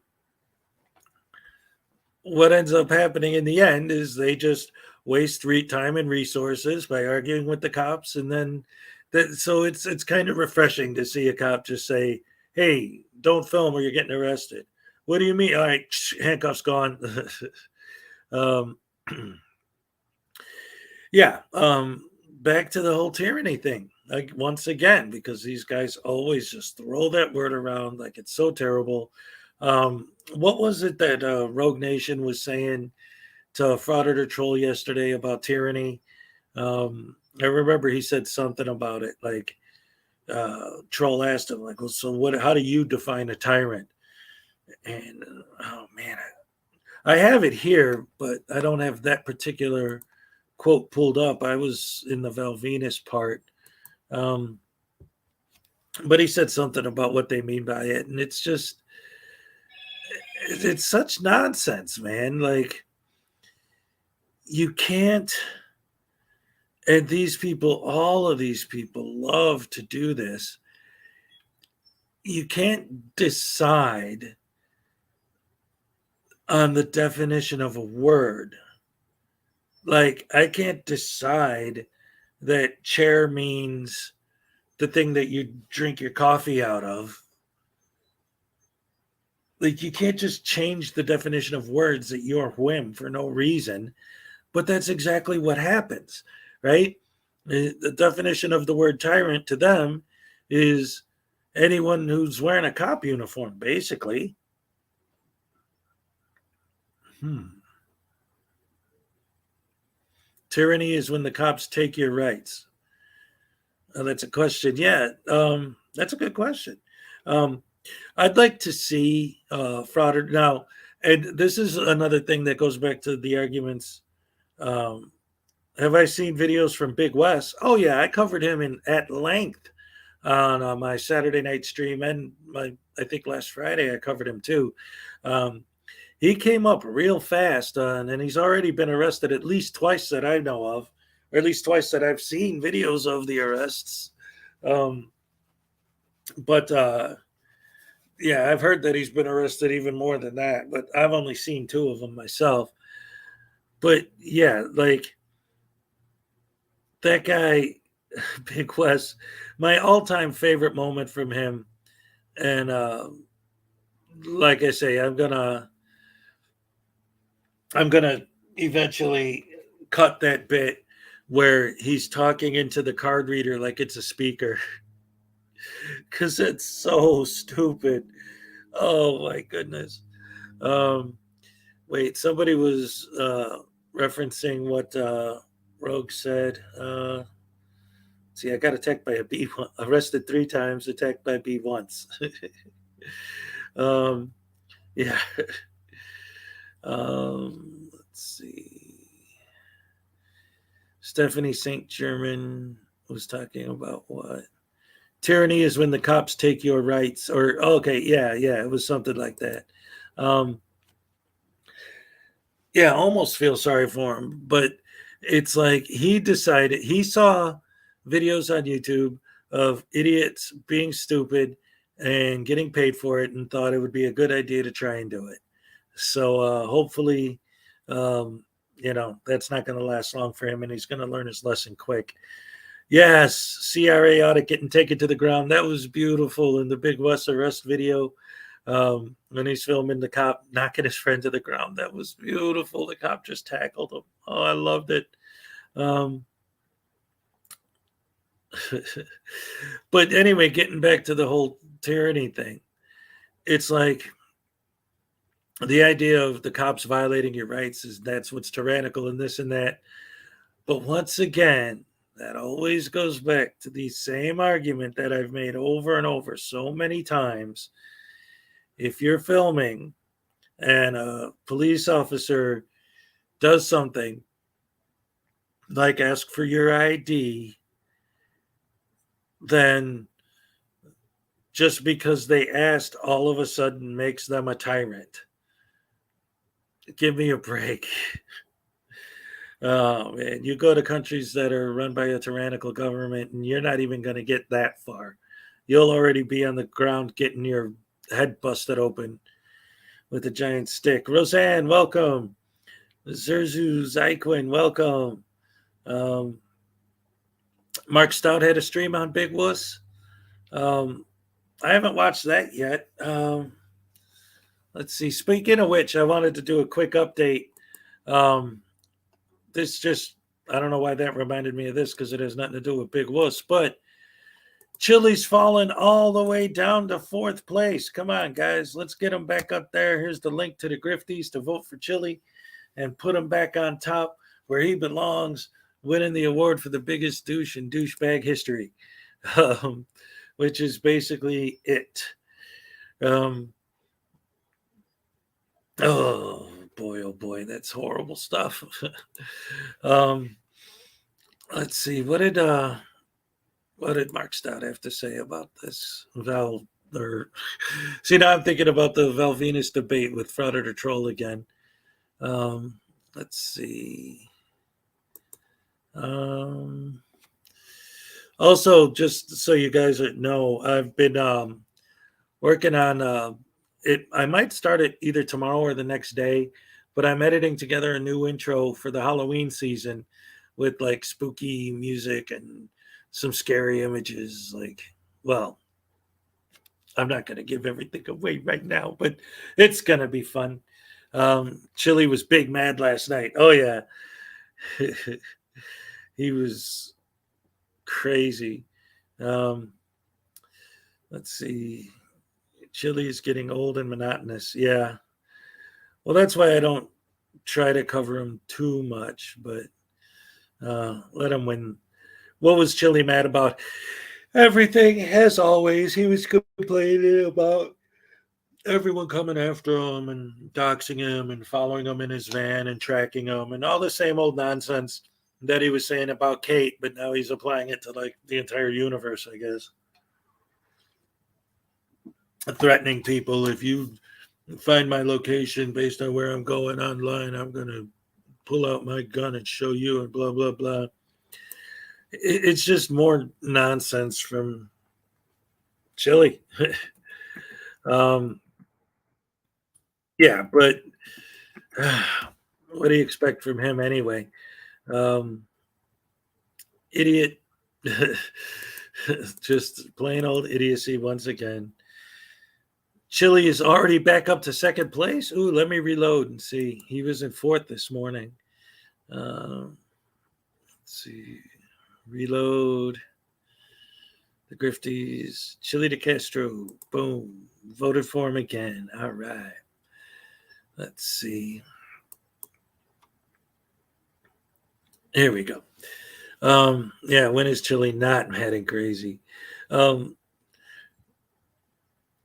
what ends up happening in the end is they just waste time and resources by arguing with the cops. And then so it's kind of refreshing to see a cop just say, hey, don't film or you're getting arrested. What do you mean? All right, handcuffs gone. Yeah. Back to the whole tyranny thing. Like, once again, because these guys always just throw that word around like it's so terrible. What was it that Rogue Nation was saying to Frauditor Troll yesterday about tyranny? I remember he said something about it. Like, Troll asked him, like, well, so how do you define a tyrant? And oh man, I have it here, but I don't have that particular quote pulled up. I was in the Valvinus part. But he said something about what they mean by it. And it's just, it's such nonsense, man. Like, you can't, and these people, all of these people love to do this. You can't decide on the definition of a word. Like, I can't decide that chair means the thing that you drink your coffee out of. Like, you can't just change the definition of words at your whim for no reason. But that's exactly what happens, right? The definition of the word tyrant to them is anyone who's wearing a cop uniform, basically. Tyranny is when the cops take your rights. That's a question. Yeah, that's a good question. I'd like to see Frauditor now, and this is another thing that goes back to the arguments. Have I seen videos from Big West? Oh yeah, I covered him at length on my Saturday night stream, and I think last Friday I covered him too. He came up real fast, and he's already been arrested at least twice that I know of, or at least twice that I've seen videos of the arrests. But yeah, I've heard that he's been arrested even more than that, but I've only seen 2 of them myself. But yeah, like that guy, Big West, my all-time favorite moment from him, and like I say, I'm gonna eventually cut that bit where he's talking into the card reader like it's a speaker, because it's so stupid. Oh my goodness. Wait, somebody was referencing what Rogue said. See, I got attacked by a bee, arrested 3 times, attacked by a bee once. Yeah. Let's see. Stephanie St. German was talking about what? Tyranny is when the cops take your rights, or okay, yeah, it was something like that. Yeah, I almost feel sorry for him, but it's like he decided, he saw videos on YouTube of idiots being stupid and getting paid for it, and thought it would be a good idea to try and do it. So hopefully, that's not going to last long for him, and he's going to learn his lesson quick. Yes, CRA audit getting taken to the ground. That was beautiful in the Big West arrest video. When he's filming the cop knocking his friend to the ground. That was beautiful. The cop just tackled him. Oh, I loved it. But anyway, getting back to the whole tyranny thing, it's like the idea of the cops violating your rights that's what's tyrannical and this and that. But once again, that always goes back to the same argument that I've made over and over so many times. If you're filming and a police officer does something like ask for your ID, then just because they asked all of a sudden makes them a tyrant. Give me a break. Oh man, you go to countries that are run by a tyrannical government and you're not even going to get that far. You'll already be on the ground getting your head busted open with a giant stick. Roseanne, welcome. Zerzu Zyquin, welcome. Mark Stout had a stream on Big Wuss. I haven't watched that yet. Let's see. Speaking of which, I wanted to do a quick update. This just, I don't know why that reminded me of this, because it has nothing to do with Big Wuss, but Chile's fallen all the way down to 4th place. Come on, guys. Let's get them back up there. Here's the link to the Grifties to vote for Chile and put him back on top where he belongs, winning the award for the biggest douche in douchebag history, which is basically it. Oh boy, that's horrible stuff. Let's see, what did Mark Stout have to say about this? I'll or see, now I'm thinking about the Val Venus debate with Frauditor Troll again. Let's see. Also, just so you guys know, I've been working on it. I might start it either tomorrow or the next day, but I'm editing together a new intro for the Halloween season with like spooky music and some scary images. Like, well, I'm not going to give everything away right now, but it's going to be fun. Chili was big mad last night. Oh, yeah. He was crazy. Let's see. Chili is getting old and monotonous. Yeah. Well, that's why I don't try to cover him too much, but let him win. What was Chili mad about? Everything, as always. He was complaining about everyone coming after him and doxing him and following him in his van and tracking him and all the same old nonsense that he was saying about Kate, but now he's applying it to like the entire universe, I guess. Threatening people, if you find my location based on where I'm going online, I'm going to pull out my gun and show you and blah, blah, blah. It's just more nonsense from Chili. Yeah, but what do you expect from him anyway? Idiot. Just plain old idiocy once again. Chili is already back up to second place. Ooh, let me reload and see. He was in fourth this morning. Let's see. Reload. The Grifties. Chili de Castro. Boom. Voted for him again. All right. Let's see. Here we go. Yeah, when is Chili not heading crazy?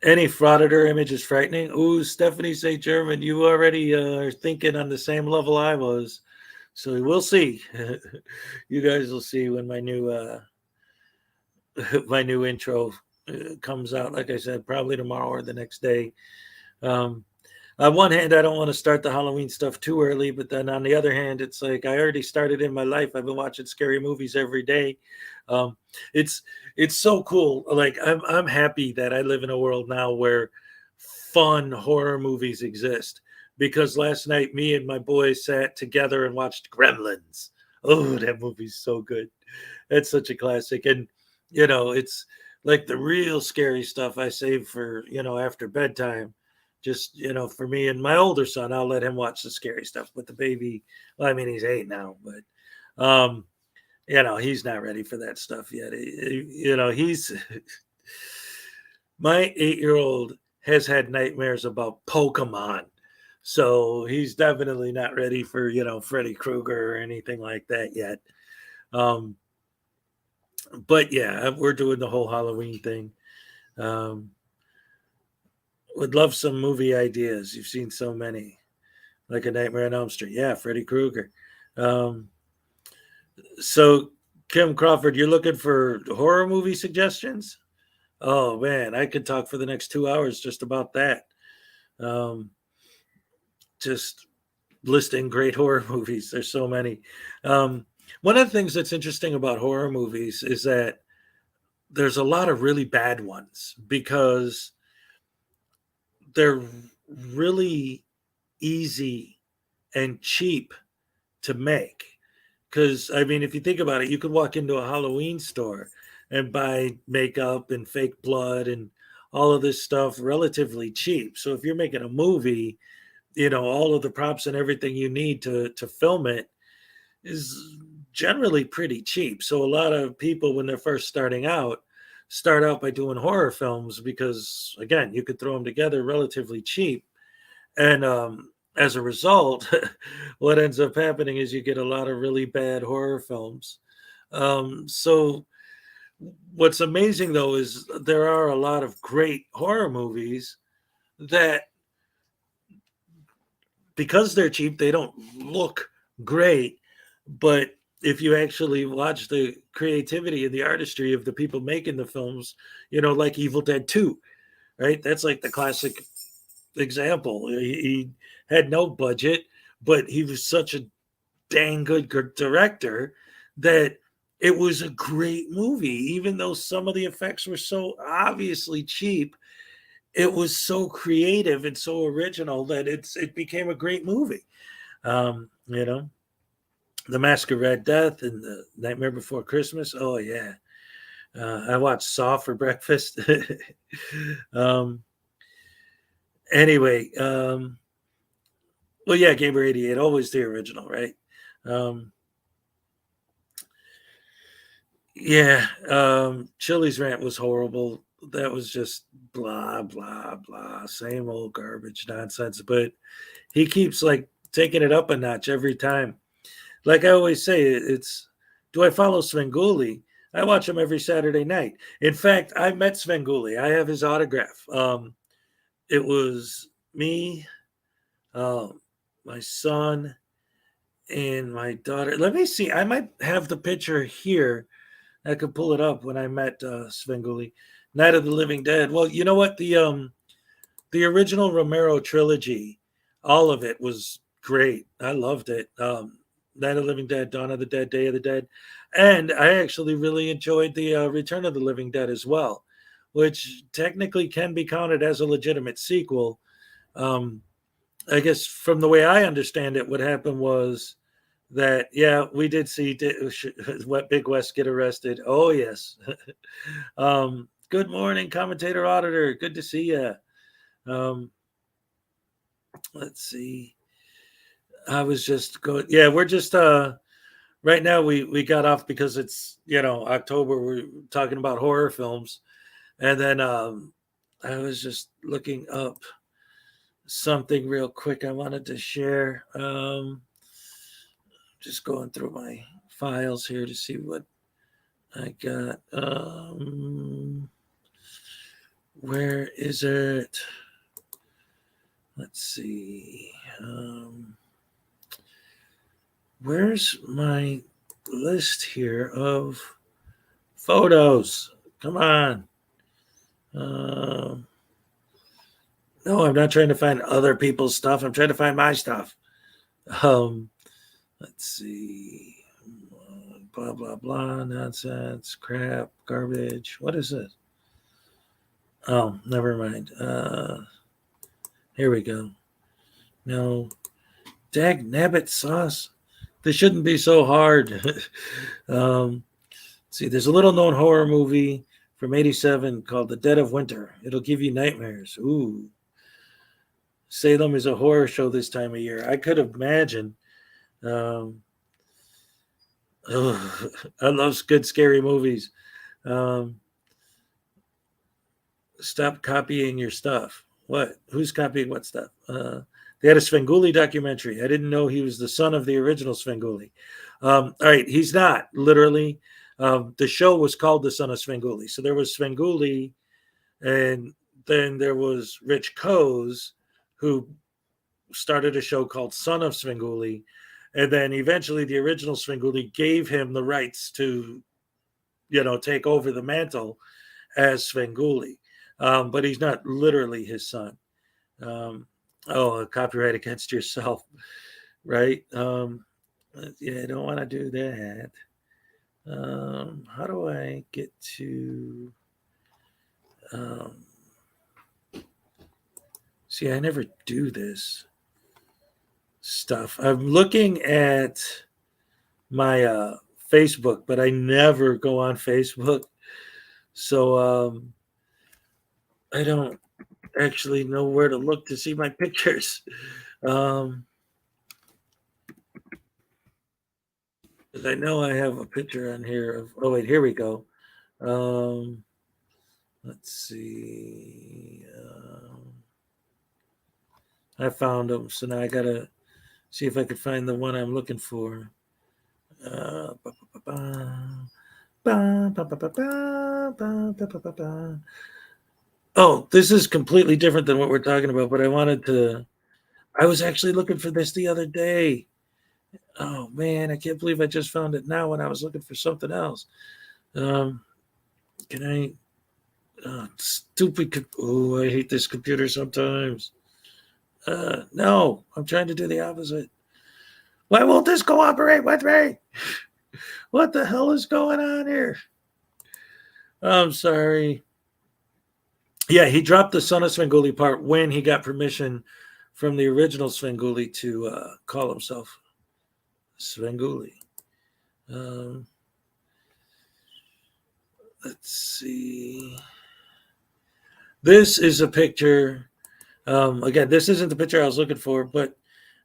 Any Frauditor image is frightening. Ooh, Stephanie St. German, you already are thinking on the same level I was. So we'll see. You guys will see when my new my new intro comes out. Like I said, probably tomorrow or the next day. On one hand, I don't want to start the Halloween stuff too early, but then on the other hand, it's like I already started in my life. I've been watching scary movies every day. It's so cool. Like I'm happy that I live in a world now where fun horror movies exist. Because last night, me and my boys sat together and watched Gremlins. Oh, that movie's so good. That's such a classic. And it's like the real scary stuff I save for after bedtime. Just for me and my older son, I'll let him watch the scary stuff. But the baby, well, I mean, he's 8 now, but he's not ready for that stuff yet. He's my 8-year-old has had nightmares about Pokemon, so he's definitely not ready for Freddy Krueger or anything like that yet. But yeah, we're doing the whole Halloween thing. Would love some movie ideas. You've seen so many, like A Nightmare on Elm Street. Yeah, Freddy Krueger. So, Kim Crawford, you're looking for horror movie suggestions? Oh man, I could talk for the next 2 hours just about that. Just listing great horror movies. There's so many. One of the things that's interesting about horror movies is that there's a lot of really bad ones because they're really easy and cheap to make. Because, I mean, if you think about it, you could walk into a Halloween store and buy makeup and fake blood and all of this stuff relatively cheap. So if you're making a movie, all of the props and everything you need to film it is generally pretty cheap. So a lot of people, when they're first starting out, start out by doing horror films because, again, you could throw them together relatively cheap. And as a result, what ends up happening is you get a lot of really bad horror films. So what's amazing, though, is there are a lot of great horror movies that, because they're cheap, they don't look great. But if you actually watch the creativity and the artistry of the people making the films, like Evil Dead 2, right? That's like the classic example. He had no budget, but he was such a dang good director that it was a great movie. Even though some of the effects were so obviously cheap, it was so creative and so original that it became a great movie. You know, The Mask of Red Death and The Nightmare Before Christmas. Oh yeah, I watched Saw for breakfast. um, anyway, well, yeah, Gamer 88, always the original, right? Yeah, Chili's rant was horrible. That was just blah blah blah, same old garbage nonsense. But he keeps like taking it up a notch every time. Like I always say, it's do I follow Svengoolie? I watch him every Saturday night. In fact, I met Svengoolie. I have his autograph. It was me, my son, and my daughter. Let me see. I might have the picture here. I could pull it up when I met Svengoolie. Night of the Living Dead. Well, you know what? The original Romero trilogy, all of it was great. I loved it. Night of the Living Dead, Dawn of the Dead, Day of the Dead. And I actually really enjoyed the Return of the Living Dead as well, which technically can be counted as a legitimate sequel. I guess from the way I understand it, what happened was that, yeah, we did see Big West get arrested. Oh, yes. Good morning, commentator auditor. Good to see you. Let's see. I was just going. Yeah, we're just right now we got off because it's October. We're talking about horror films, and then I was just looking up something real quick I wanted to share. Just going through my files here to see what I got. Where is it? Let's see. Where's my list here of photos? Come on. No, I'm not trying to find other people's stuff. I'm trying to find my stuff. Let's see. Blah, blah, blah. Nonsense. Crap. Garbage. What is it? Oh, never mind. Here we go. No. Dag nabbit sauce. This shouldn't be so hard. See, there's a little known horror movie from 87 called The Dead of Winter. It'll give you nightmares. Ooh. Salem is a horror show this time of year. I could imagine. I love good, scary movies. Stop copying your stuff. What? Who's copying what stuff? They had a Svengoolie documentary. I didn't know he was the son of the original Svengoolie. All right, he's not literally. The show was called The Son of Svengoolie. So there was Svengoolie, and then there was Rich Coase, who started a show called Son of Svengoolie, and then eventually the original Svengoolie gave him the rights to, take over the mantle as Svengoolie. But he's not literally his son. Copyright against yourself, right? Yeah, I don't want to do that. How do I get to... see, I never do this stuff. I'm looking at my Facebook, but I never go on Facebook. So I don't actually know where to look to see my pictures. Because I know I have a picture on here of, oh wait, here we go. Let's see. I found them, so now I gotta see if I could find the one I'm looking for. Oh, this is completely different than what we're talking about, but I was actually looking for this the other day. Oh man, I can't believe I just found it now when I was looking for something else. Can I Stupid. Oh, I hate this computer sometimes. No, I'm trying to do the opposite. Why won't this cooperate with me? What the hell is going on here? I'm sorry. Yeah, he dropped the son of Svengoolie part when he got permission from the original Svengoolie to call himself Svengoolie. Let's see. This is a picture. Again, this isn't the picture I was looking for, but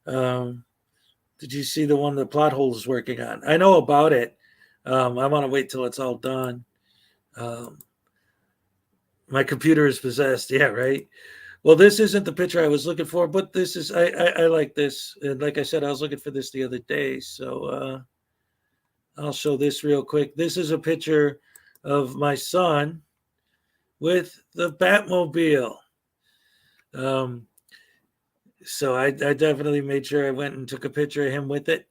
did you see the one the plot hole is working on? I know about it. I want to wait till it's all done. My computer is possessed. Yeah, right. Well, this isn't the picture I was looking for, but this is. I like this, and like I said, I was looking for this the other day, so I'll show this real quick. This is a picture of my son with the Batmobile. So I definitely made sure I went and took a picture of him with it.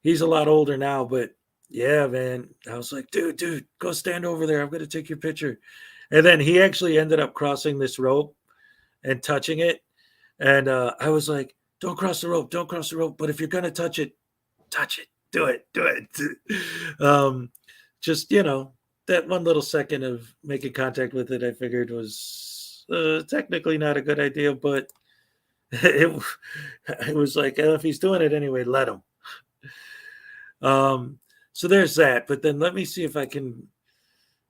He's a lot older now, but yeah, man, I was like, dude, go stand over there. I'm going to take your picture. And then he actually ended up crossing this rope and touching it. And I was like, don't cross the rope. But if you're going to touch it, do it. Just, that one little second of making contact with it, I figured was technically not a good idea, but it was like, if he's doing it anyway, let him. So there's that. But then let me see if I can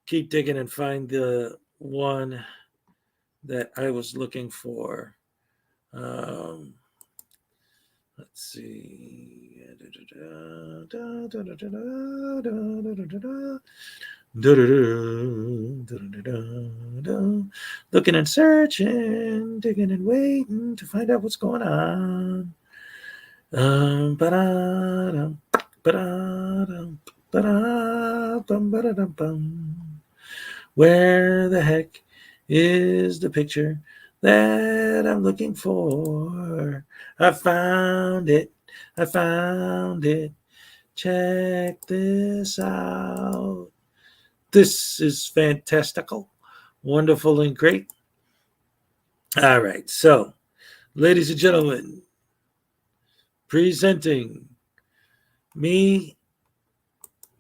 keep digging and find the one that I was looking for. Let's see. Looking and searching, digging and waiting to find out what's going on. Where the heck is the picture that I'm looking for? I found it. Check this out. This is fantastical, wonderful, and great. All right. So, ladies and gentlemen, presenting me,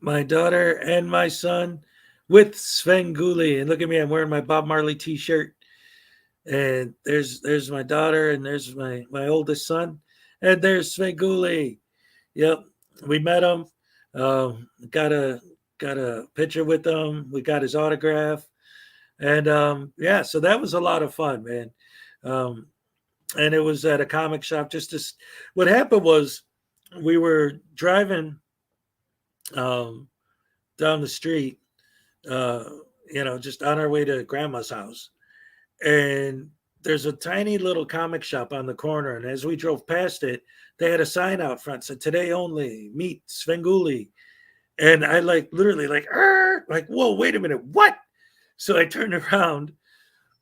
my daughter, and my son with Svengoolie. And look at me, I'm wearing my Bob Marley t-shirt. And there's my daughter, and there's my oldest son, and there's Svengoolie. Yep, we met him. Got a picture with him. We got his autograph, and yeah, so that was a lot of fun, man. And it was at a comic shop. What happened was we were driving down the street, just on our way to Grandma's house, and there's a tiny little comic shop on the corner. And as we drove past it, they had a sign out front said, "Today only, meet Svengoolie." And I literally whoa, wait a minute, what? So I turned around,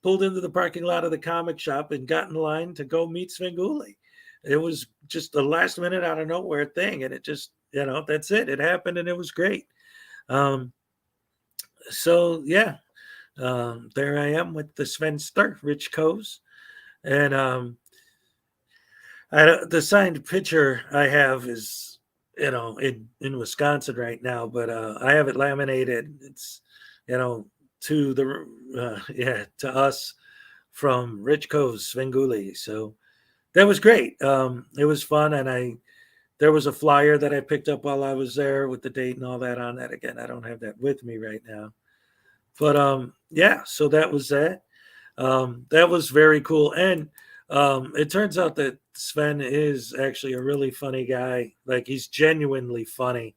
pulled into the parking lot of the comic shop, and got in line to go meet Svengoolie. It was just the last minute out of nowhere thing. And it just, that's it. It happened, and it was great. So yeah, there I am with the Svenster, Rich Coes. And the signed picture I have is, in Wisconsin right now, but I have it laminated. It's, to us from Rich Coes, Svengoolie. So that was great. It was fun. And there was a flyer that I picked up while I was there with the date and all that on that. Again, I don't have that with me right now. But yeah, so that was that. That was very cool. And it turns out that Sven is actually a really funny guy. Like, he's genuinely funny.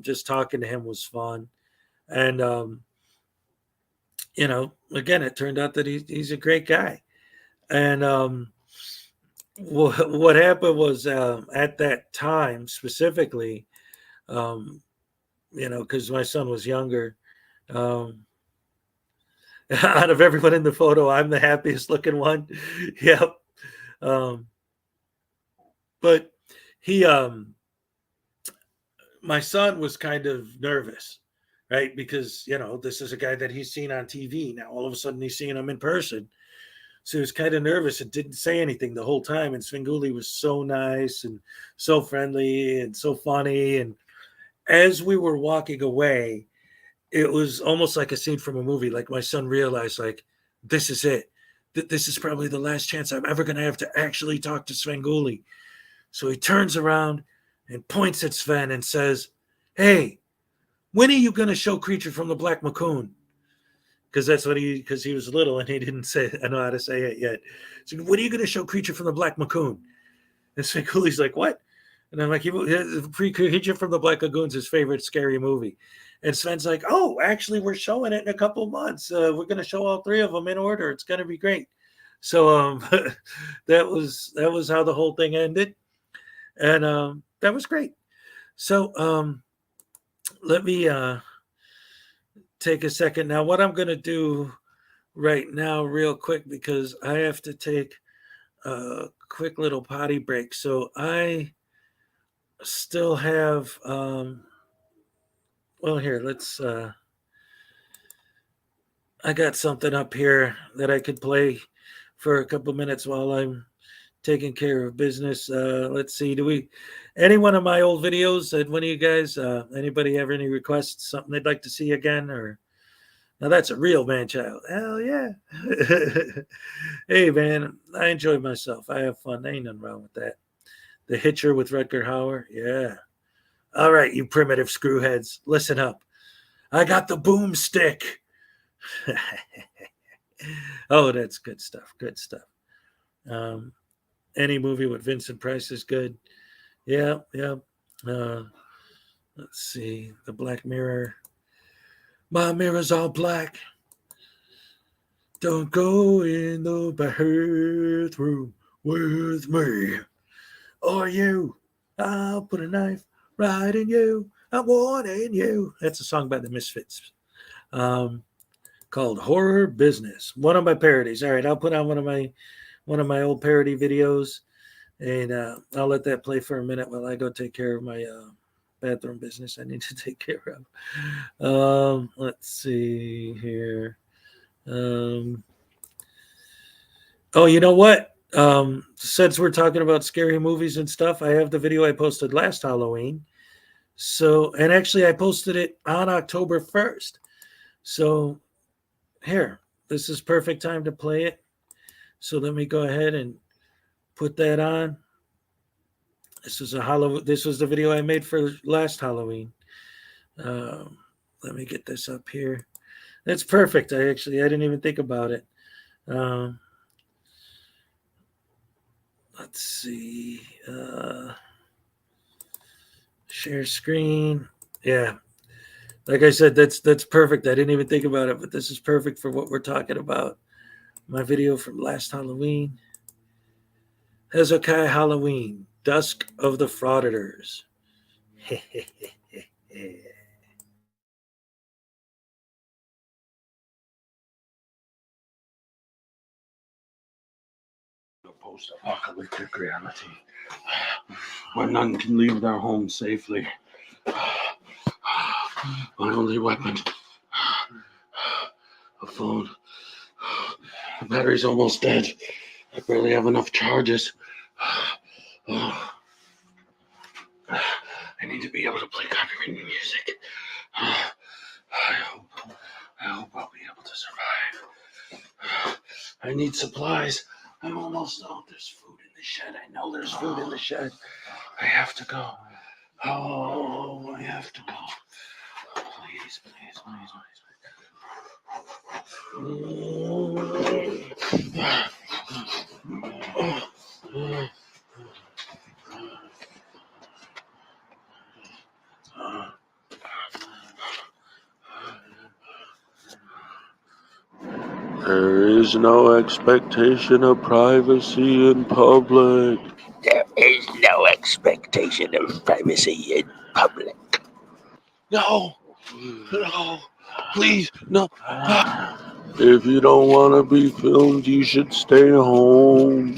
Just talking to him was fun. And, again, it turned out that he's a great guy. And what happened was at that time specifically, because my son was younger, out of everyone in the photo, I'm the happiest looking one. Yep. But he, my son was kind of nervous, right? Because, this is a guy that he's seen on TV. Now, all of a sudden, he's seeing him in person. So he was kind of nervous and didn't say anything the whole time. And Svengoolie was so nice and so friendly and so funny. And as we were walking away, it was almost like a scene from a movie. Like my son realized, like, this is it. This is probably the last chance I'm ever going to have to actually talk to Svengoolie. So he turns around and points at Sven and says, "Hey, when are you going to show Creature from the Black Lagoon?" Because he was little and he didn't know how to say it yet. So, "When are you going to show Creature from the Black Lagoon?" And Svengoolie's like, "What?" And I'm like, "Creature from the Black Lagoon's his favorite scary movie." And Sven's like, "Oh, actually, we're showing it in a couple months. We're going to show all 3 of them in order. It's going to be great." So that was how the whole thing ended. And that was great. So let me take a second. Now, what I'm going to do right now, real quick, because I have to take a quick little potty break. So I still have, here, I got something up here that I could play for a couple minutes while I'm taking care of business. Let's see. Any one of my old videos that one of you guys, anybody have any requests, something they'd like to see again? Or now that's a real man child. Hell yeah. Hey man, I enjoy myself. I have fun. Ain't nothing wrong with that. The Hitcher with Rutger Hauer. Yeah. All right, you primitive screwheads, listen up. I got the boomstick. Oh, that's good stuff. Good stuff. Any movie with Vincent Price is good. Yeah. Let's see. The Black Mirror. My mirror's all black. Don't go in the bathroom with me. Or you. I'll put a knife right in you. I'm warning you. That's a song by the Misfits. Called Horror Business. One of my parodies. All right, I'll put on one of my old parody videos, and I'll let that play for a minute while I go take care of my bathroom business I need to take care of. Let's see here. Oh, you know what? Since we're talking about scary movies and stuff, I have the video I posted last Halloween. So, and actually I posted it on October 1st. So here, this is perfect time to play it. So let me go ahead and put that on. This was the video I made for last Halloween. Let me get this up here. That's perfect. I didn't even think about it. Let's see. Share screen. Yeah. Like I said, that's perfect. I didn't even think about it, but this is perfect for what we're talking about. My video from last Halloween. Hezokuai Halloween, Dusk of the Frauditors. Post-apocalyptic reality where none can leave their home safely. My only weapon, a phone. The battery's almost dead. I barely have enough charges. I need to be able to play copyrighted music. I hope I'll be able to survive. I need supplies. I'm almost out. There's food in the shed. I know there's food in the shed. I have to go. Oh, I have to go. Please. There is no expectation of privacy in public. There is no expectation of privacy in public. No, please, no. If you don't want to be filmed, you should stay home.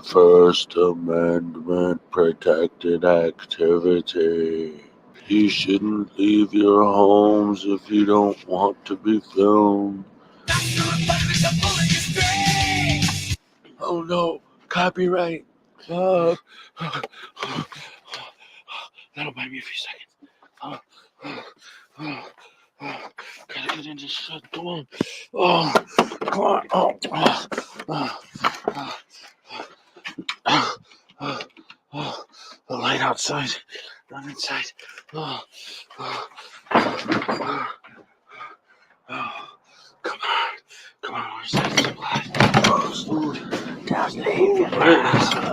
First Amendment protected activity. You shouldn't leave your homes if you don't want to be filmed. Oh no, copyright. Uh, that'll buy me a few seconds. Gotta get in this shit. Come on. Oh, come on. The light outside, not inside. Oh, come on. Come on, where's that supply? Just leave your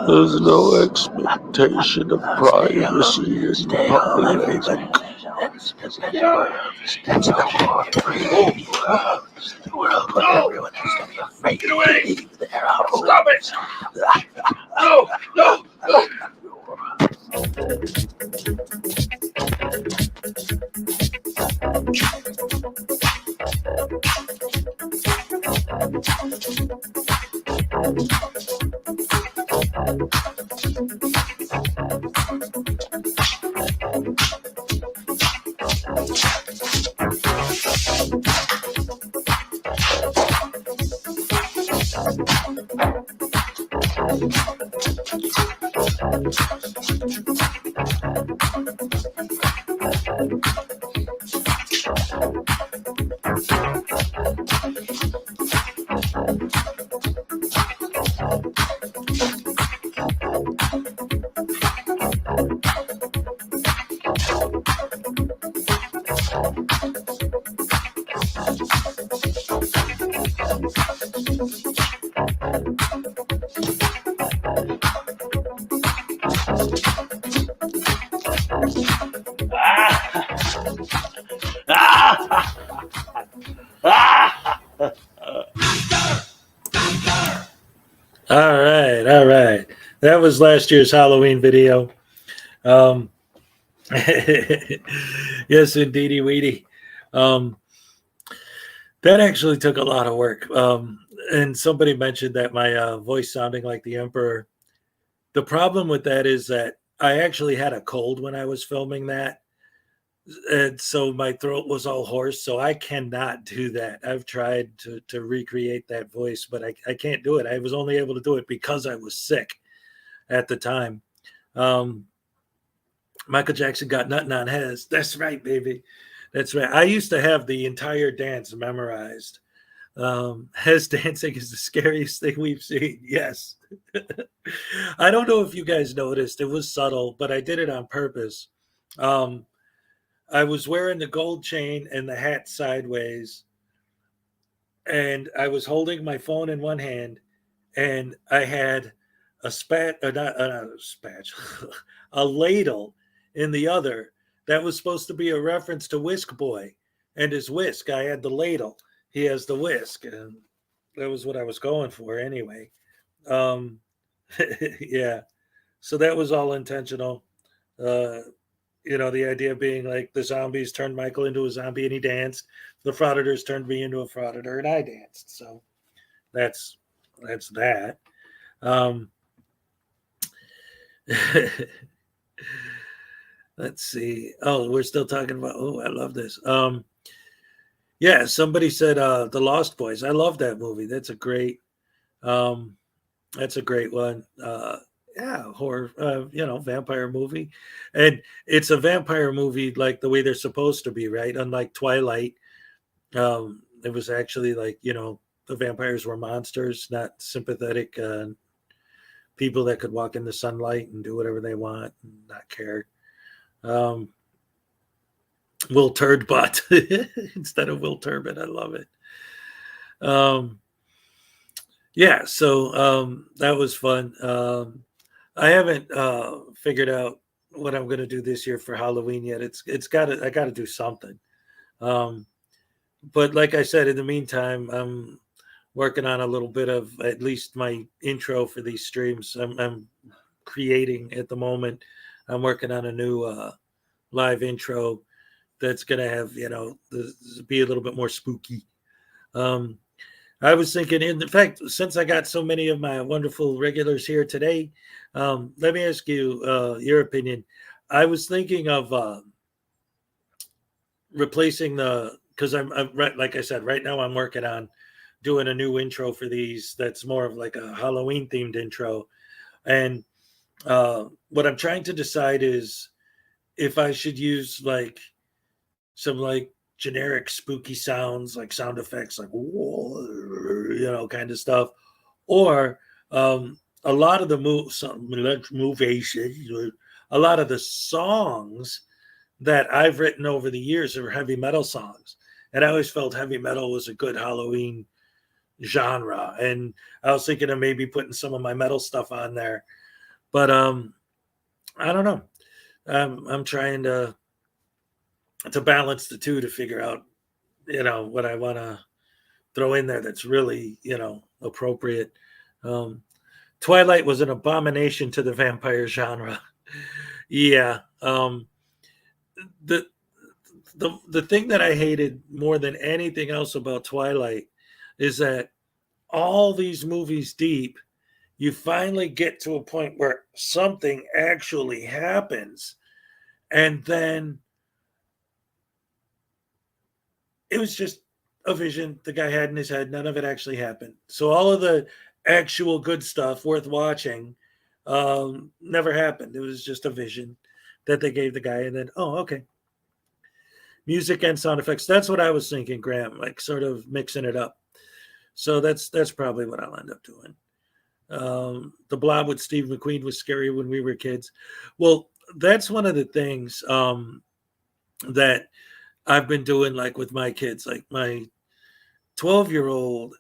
There's no expectation of privacy in public. That's the war of freedom. The world where everyone has to be afraid to leave their house. Stop it! No! No! All right. That was last year's Halloween video. Yes, indeedy weedy. That actually took a lot of work. And somebody mentioned that my voice sounding like the Emperor. The problem with that is that I actually had a cold when I was filming that. And so my throat was all hoarse. So I cannot do that. I've tried to recreate that voice, but I can't do it. I was only able to do it because I was sick at the time. Michael Jackson got nothing on Hez. That's right, baby. That's right. I used to have the entire dance memorized. Hez dancing is the scariest thing we've seen. Yes. I don't know if you guys noticed. It was subtle, but I did it on purpose. I was wearing the gold chain and the hat sideways, and I was holding my phone in one hand, and I had a a ladle in the other that was supposed to be a reference to Whisk Boy and his whisk. I had the ladle. He has the whisk, and that was what I was going for anyway. Yeah. So that was all intentional. The idea being like the zombies turned Michael into a zombie and he danced. The frauditors turned me into a frauditor and I danced. So that's that. Let's see. Oh, we're still talking about. Oh, I love this. Yeah, somebody said The Lost Boys. I love that movie. That's a great one. Yeah, horror, vampire movie. And it's a vampire movie like the way they're supposed to be, right? Unlike Twilight. It was actually like, the vampires were monsters, not sympathetic people that could walk in the sunlight and do whatever they want and not care. Will Turdbutt instead of Will Turbot. I love it. Yeah, so that was fun. I haven't figured out what I'm going to do this year for Halloween yet. I got to do something. But like I said, in the meantime, I'm working on a little bit of at least my intro for these streams. I'm creating at the moment. I'm working on a new live intro that's going to have, be a little bit more spooky. I was thinking, in fact, since I got so many of my wonderful regulars here today, let me ask you your opinion. I was thinking of replacing because like I said, right now I'm working on doing a new intro for these that's more of like a Halloween themed intro. And what I'm trying to decide is if I should use like some like generic spooky sounds, like sound effects, like whoa, kind of stuff, or a lot of the movies, a lot of the songs that I've written over the years are heavy metal songs, and I always felt heavy metal was a good Halloween genre, and I was thinking of maybe putting some of my metal stuff on there, but I don't know. I'm trying to balance the two to figure out, what I want to throw in there that's really, appropriate. Twilight was an abomination to the vampire genre. Yeah. The the thing that I hated more than anything else about Twilight is that all these movies deep, you finally get to a point where something actually happens, and then it was just a vision the guy had in his head. None of it actually happened. So all of the actual good stuff worth watching never happened. It was just a vision that they gave the guy, and then okay. Music and sound effects. That's what I was thinking, Graham. Like sort of mixing it up. So that's probably what I'll end up doing. The Blob with Steve McQueen was scary when we were kids. Well, that's one of the things that I've been doing, like with my kids, like my 12-year-old,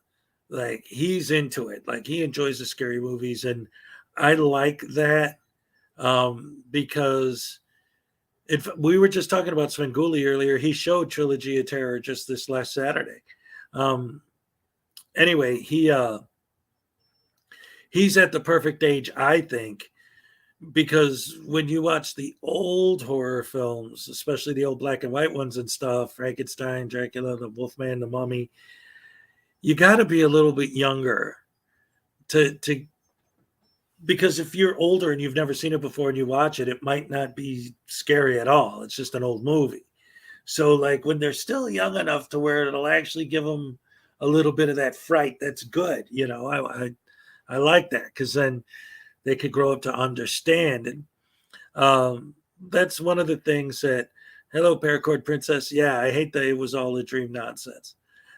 like he's into it. Like he enjoys the scary movies. And I like that because if we were just talking about Svengoolie earlier, he showed Trilogy of Terror just this last Saturday. Anyway, he's at the perfect age, I think, because when you watch the old horror films, especially the old black and white ones and stuff, Frankenstein, Dracula, the Wolfman, the Mummy, you got to be a little bit younger to because if you're older and you've never seen it before and you watch it, it might not be scary at all. It's just an old movie. So like when they're still young enough to where it'll actually give them a little bit of that fright, that's good. I like that because then they could grow up to understand. And that's one of the things that, hello, Paracord Princess. Yeah, I hate that it was all a dream nonsense.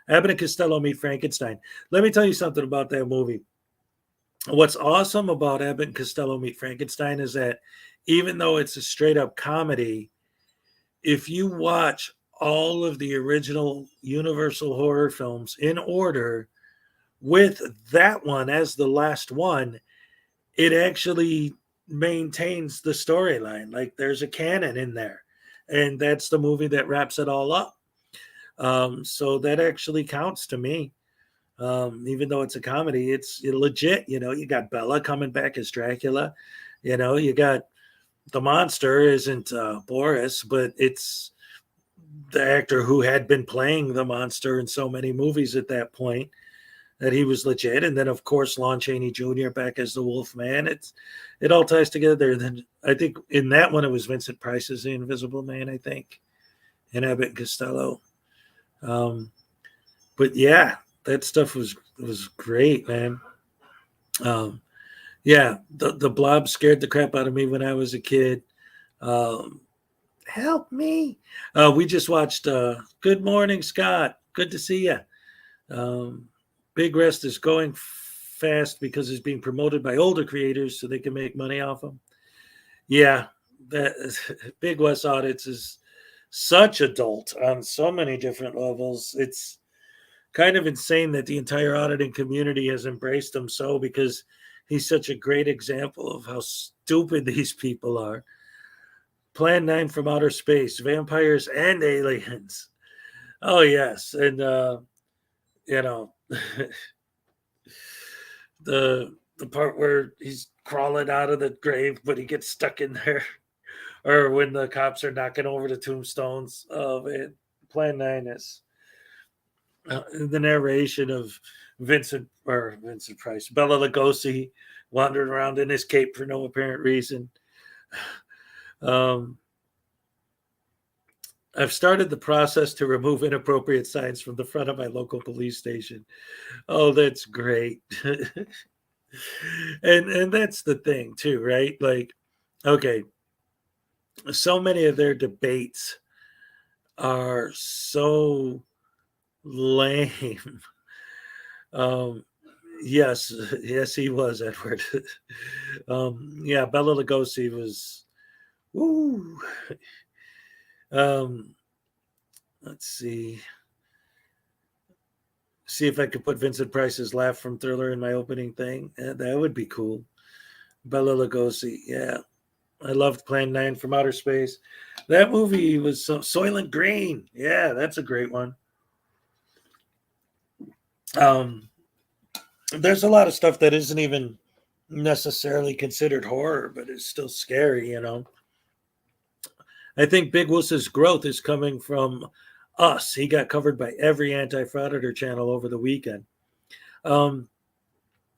Abbott and Costello Meet Frankenstein. Let me tell you something about that movie. What's awesome about Abbott and Costello Meet Frankenstein is that even though it's a straight up comedy, if you watch all of the original Universal horror films in order with that one as the last one, it actually maintains the storyline. Like there's a canon in there, and that's the movie that wraps it all up. So that actually counts to me. Even though it's a comedy, it's legit. You got Bella coming back as Dracula. You got the monster isn't Boris, but it's the actor who had been playing the monster in so many movies at that point that he was legit. And then, of course, Lon Chaney Jr. back as the Wolfman. It all ties together. Then I think in that one it was Vincent Price as the Invisible Man, I think, and Abbott and Costello. But yeah, that stuff was great, man. Yeah, the Blob scared the crap out of me when I was a kid. Help me. We just watched Good Morning, Scott. Good to see you. Big Rest is going fast because it's being promoted by older creators so they can make money off them. Yeah, that Big West Audits is such adult on so many different levels. It's kind of insane that the entire auditing community has embraced him so, because he's such a great example of how stupid these people are. Plan 9 from Outer Space, vampires and aliens. Oh, yes. And, the part where he's crawling out of the grave, but he gets stuck in there. Or when the cops are knocking over the tombstones. Oh, man. Plan 9 is the narration of Vincent Price, Bela Lugosi wandering around in his cape for no apparent reason. I've started the process to remove inappropriate signs from the front of my local police station. Oh, that's great. And that's the thing too, right? Like, okay, so many of their debates are so lame. Um, yes, yes, he was Edward. Yeah, Bella Lugosi was. Woo. Um, let's see. See if I could put Vincent Price's laugh from Thriller in my opening thing. That would be cool. Bella Lugosi, yeah. I loved Plan 9 from Outer Space. That movie was Soylent Green. Yeah, that's a great one. Um, there's a lot of stuff that isn't even necessarily considered horror, but it's still scary, you know. I think Big Wuss's growth is coming from us. He got covered by every anti-frauditor channel over the weekend. Um,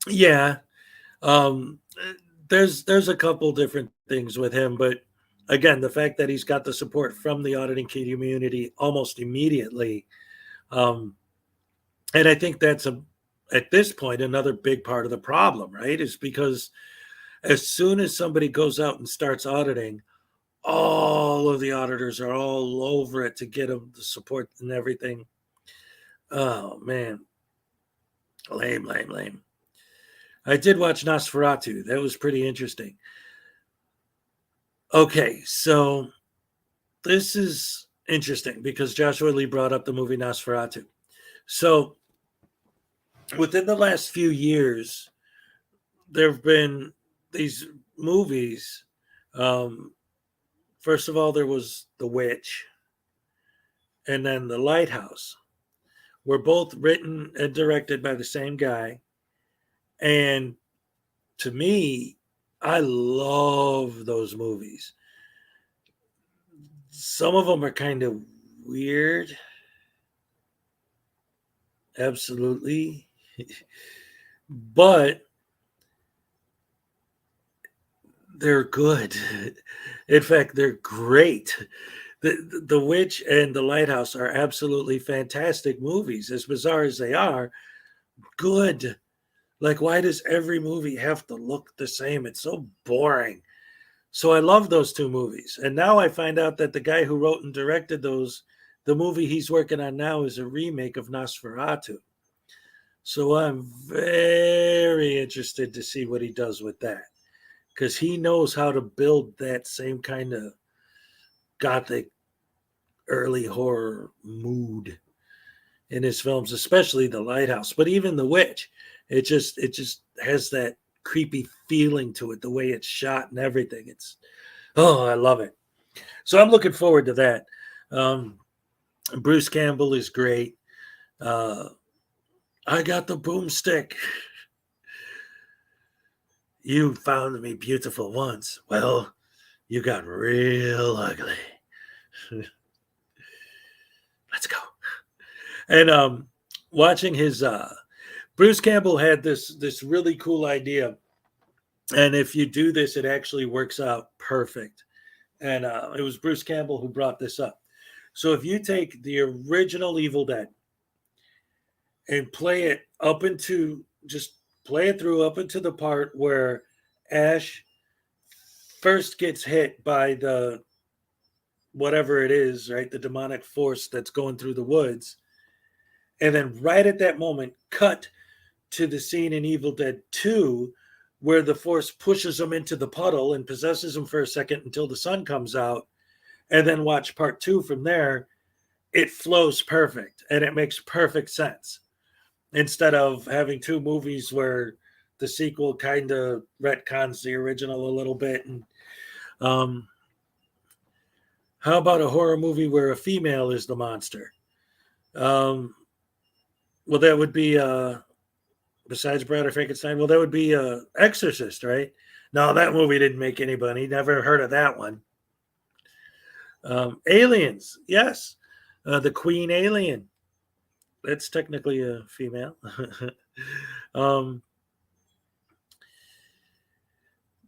yeah, um, there's a couple different things with him, but again, the fact that he's got the support from the auditing community almost immediately, and I think that's at this point another big part of the problem, right? Is because as soon as somebody goes out and starts auditing, all of the auditors are all over it to get them the support and everything. Oh man, lame. I did watch Nosferatu. That was pretty interesting. Okay, so this is interesting because Joshua Lee brought up the movie Nosferatu. So within the last few years, there have been these movies. First of all, there was The Witch, and then The Lighthouse. Were both written and directed by the same guy. And to me, I love those movies. Some of them are kind of weird. Absolutely. But they're good. In fact, they're great. The Witch and The Lighthouse are absolutely fantastic movies, as bizarre as they are. Good. Like, why does every movie have to look the same? It's so boring. So I love those two movies. And now I find out that the guy who wrote and directed those, the movie he's working on now is a remake of Nosferatu. So I'm very interested to see what he does with that. Because he knows how to build that same kind of gothic early horror mood in his films, especially The Lighthouse, but even The Witch. It just has that creepy feeling to it, the way it's shot and everything. I love it. So I'm looking forward to that. Bruce Campbell is great. I got the boomstick. You found me beautiful once. Well, you got real ugly. Let's go. And watching his Bruce Campbell had this really cool idea. And if you do this, it actually works out perfect. And it was Bruce Campbell who brought this up. So if you take the original Evil Dead and play it through up into the part where Ash first gets hit by the whatever it is, right? The demonic force that's going through the woods. And then right at that moment, cut to the scene in Evil Dead 2 where the force pushes him into the puddle and possesses him for a second until the sun comes out. And then watch part 2 from there. It flows perfect and it makes perfect sense. Instead of having two movies where the sequel kind of retcons the original a little bit. And how about a horror movie where a female is the monster? Well, that would be besides Bride of Frankenstein. Well, that would be Exorcist, right? No, that movie didn't make any money. Never heard of that one. Aliens, yes, the Queen Alien. That's technically a female.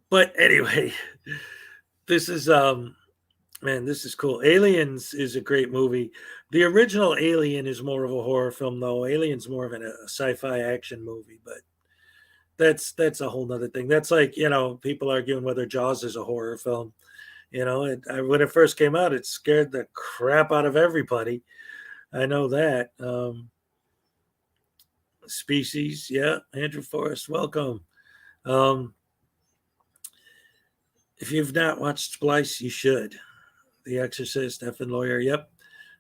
But anyway, this is Man, this is cool. Aliens is a great movie. The original Alien is more of a horror film, though. Alien's more of a sci-fi action movie, but that's a whole nother thing. That's like, people arguing whether Jaws is a horror film. When it first came out, it scared the crap out of everybody. I know that. Species, yeah. Andrew Forrest, welcome. If you've not watched Splice, you should. The Exorcist, F and Lawyer, yep.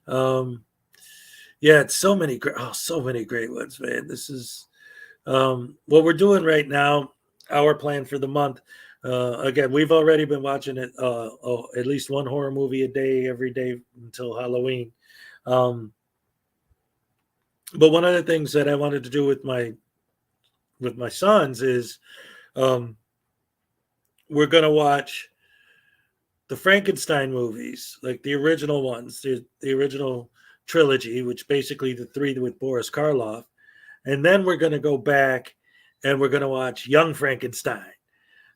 Yeah, it's so many great ones, man. This is what we're doing right now. Our plan for the month. Again, we've already been watching it. At least one horror movie a day, every day until Halloween. But one of the things that I wanted to do with my sons is we're gonna watch the Frankenstein movies, like the original ones, the original trilogy, which basically the three with Boris Karloff. And then we're going to go back and we're going to watch Young Frankenstein,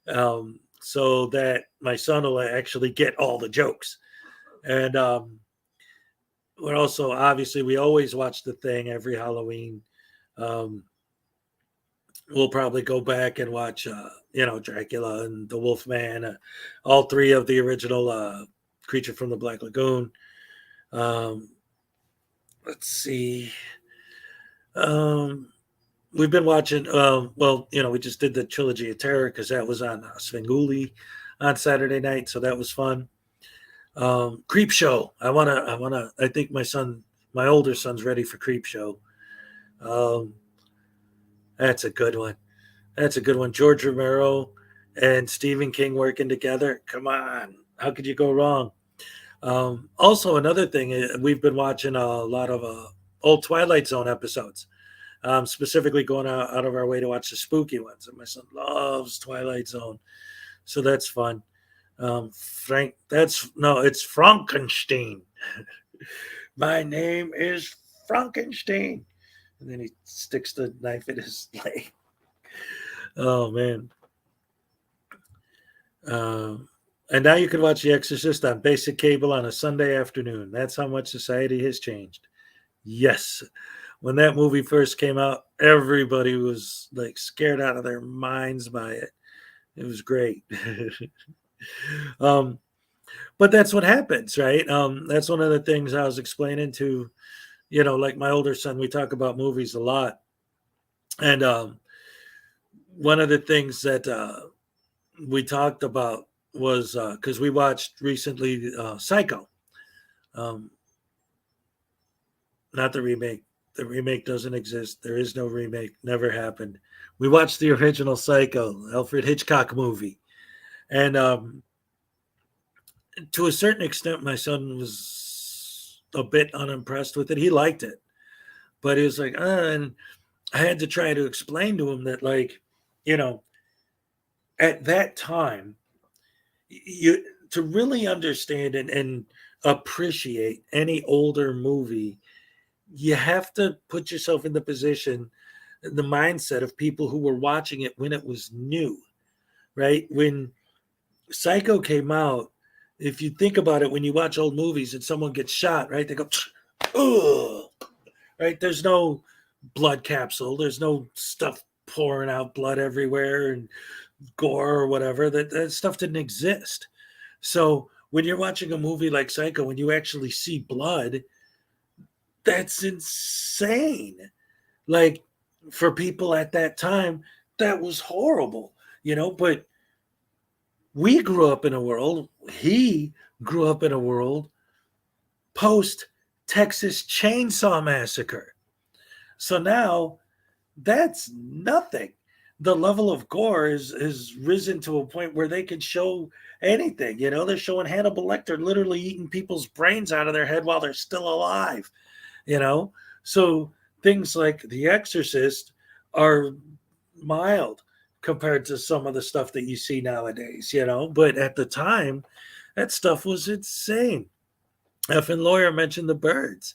so that my son will actually get all the jokes. And we're also, obviously, we always watch The Thing every Halloween. We'll probably go back and watch, Dracula and the Wolfman, all three of the original Creature from the Black Lagoon. Let's see. We've been watching. We just did the Trilogy of Terror because that was on Svengoolie on Saturday night, so that was fun. Creep Show. I think my older son's ready for Creep Show. That's a good one. George Romero and Stephen King working together. Come on. How could you go wrong? Also, another thing, we've been watching a lot of old Twilight Zone episodes, specifically going out of our way to watch the spooky ones. And my son loves Twilight Zone. So that's fun. It's Frankenstein. My name is Frankenstein. And then he sticks the knife in his leg. Oh, man. And now you can watch The Exorcist on basic cable on a Sunday afternoon. That's how much society has changed. Yes. When that movie first came out, everybody was like scared out of their minds by it. It was great. But that's what happens, right? That's one of the things I was explaining to, like my older son. We talk about movies a lot. And one of the things that we talked about was because we watched recently Psycho. Not the remake. The remake doesn't exist. There is no remake. Never happened. We watched the original Psycho, Alfred Hitchcock movie. And to a certain extent, my son was a bit unimpressed with it. He liked it. But he was like, and I had to try to explain to him that, like, at that time, to really understand and appreciate any older movie, you have to put yourself in the position, the mindset of people who were watching it when it was new, right? When Psycho came out, if you think about it, when you watch old movies and someone gets shot, right, they go, ugh, right? There's no blood capsule. There's no stuff pouring out blood everywhere and gore or whatever. That stuff didn't exist. So when you're watching a movie like Psycho, when you actually see blood, that's insane. Like, for people at that time, that was horrible, but we grew up in a world, he grew up in a world post Texas Chainsaw Massacre. So now that's nothing. The level of gore is risen to a point where they can show anything. They're showing Hannibal Lecter literally eating people's brains out of their head while they're still alive. So things like The Exorcist are mild compared to some of the stuff that you see nowadays, but at the time, that stuff was insane. F and Lawyer mentioned The Birds,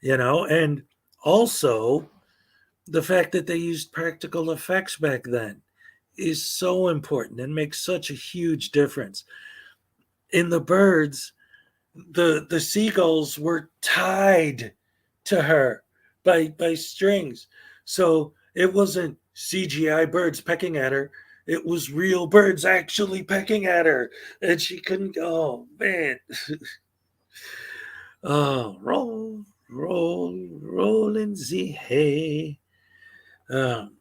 and also the fact that they used practical effects back then is so important and makes such a huge difference. In The Birds, the seagulls were tied to her by strings. So it wasn't CGI birds pecking at her. It was real birds actually pecking at her. And she couldn't, oh man. Oh, roll in the hay. Um,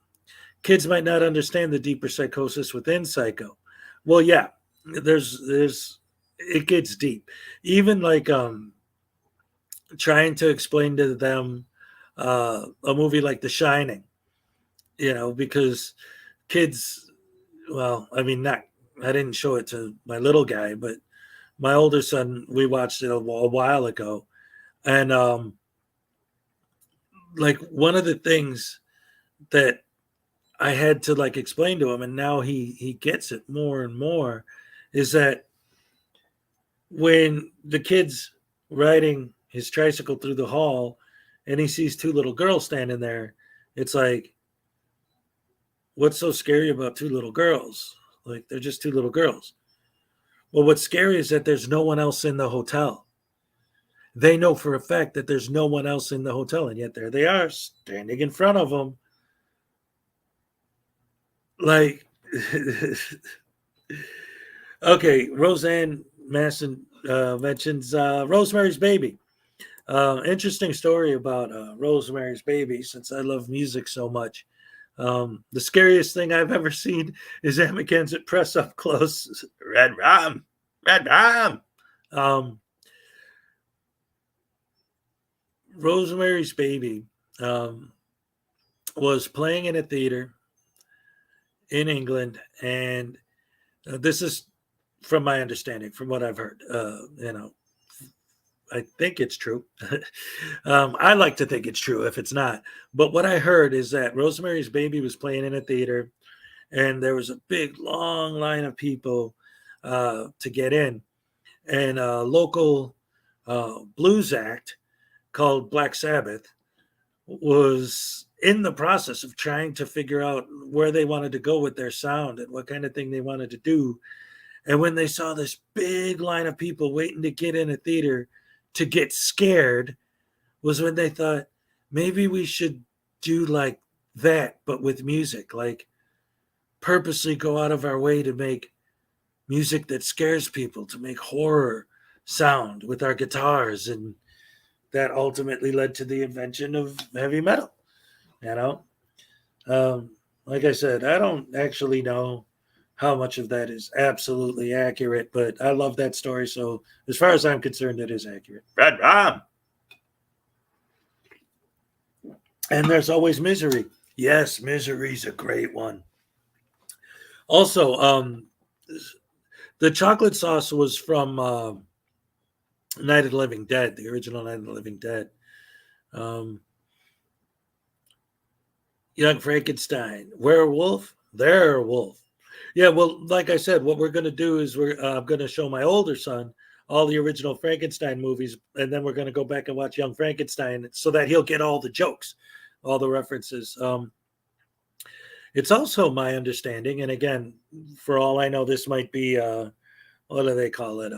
Kids might not understand the deeper psychosis within psycho. Well, yeah, there's it gets deep. Even like trying to explain to them a movie like The Shining, because kids, well, I mean, not I didn't show it to my little guy, but my older son, we watched it a while ago, and like one of the things that I had to like explain to him, and now he gets it more and more, is that when the kid's riding his tricycle through the hall and he sees two little girls standing there, it's like, what's so scary about two little girls? Like, they're just two little girls. Well, what's scary is that there's no one else in the hotel. They know for a fact that there's no one else in the hotel, and yet there they are standing in front of them. Like, okay, Roseanne Masson mentions Rosemary's Baby. Interesting story about Rosemary's Baby, since I love music so much. The scariest thing I've ever seen is Anne McKenzie press up close. Red rum, red rum. Rosemary's Baby was playing in a theater in England, and this is from my understanding, from what I've heard. I think it's true. I like to think it's true if it's not. But what I heard is that Rosemary's Baby was playing in a theater, and there was a big, long line of people to get in. And a local blues act called Black Sabbath was in the process of trying to figure out where they wanted to go with their sound and what kind of thing they wanted to do. And when they saw this big line of people waiting to get in a theater to get scared, was when they thought, maybe we should do like that, but with music, like purposely go out of our way to make music that scares people, to make horror sound with our guitars. And that ultimately led to the invention of heavy metal. Like I said, I don't actually know how much of that is absolutely accurate, but I love that story. So as far as I'm concerned, it is accurate. Red Rum. And there's always Misery. Yes, Misery's a great one. Also, the chocolate sauce was from Night of the Living Dead, the original Night of the Living Dead. Young Frankenstein, werewolf, werewolf. Yeah, well, like I said, what we're going to do is I'm going to show my older son all the original Frankenstein movies, and then we're going to go back and watch Young Frankenstein so that he'll get all the jokes, all the references. It's also my understanding, and again, for all I know, this might be, what do they call it?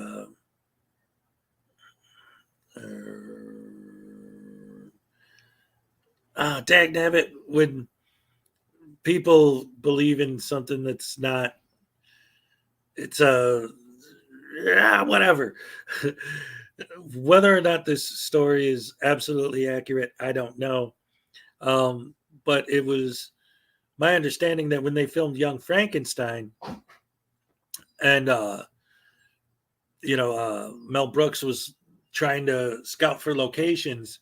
Dagnabbit, when people believe in something that's not, it's whatever. Whether or not this story is absolutely accurate, I don't know. But it was my understanding that when they filmed Young Frankenstein, and Mel Brooks was trying to scout for locations,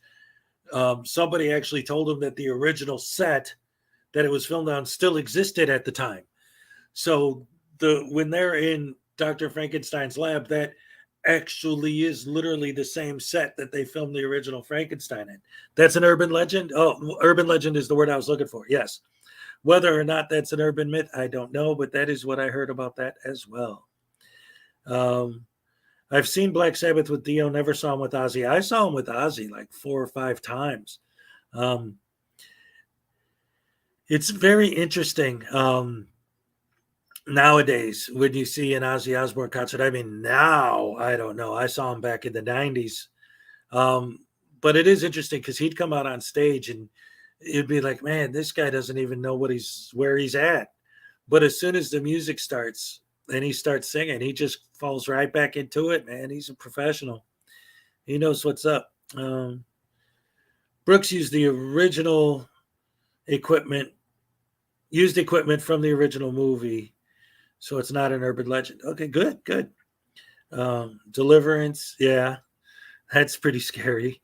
somebody actually told him that the original set that it was filmed on still existed at the time. So when they're in Dr. Frankenstein's lab, that actually is literally the same set that they filmed the original Frankenstein in. That's an urban legend. Oh, urban legend is the word I was looking for. Yes. Whether or not that's an urban myth, I don't know, but that is what I heard about that as well. I've seen Black Sabbath with Dio, never saw him with Ozzy. I saw him with Ozzy like 4 or 5 times. It's very interesting. nowadays, when you see an Ozzy Osbourne concert, I mean, now I don't know. I saw him back in the '90s, but it is interesting because he'd come out on stage and it'd be like, man, this guy doesn't even know where he's at. But as soon as the music starts and he starts singing, he just falls right back into it, man. He's a professional. He knows what's up. Brooks used the original equipment, used equipment from the original movie, so it's not an urban legend. Okay, good. Deliverance, yeah, that's pretty scary.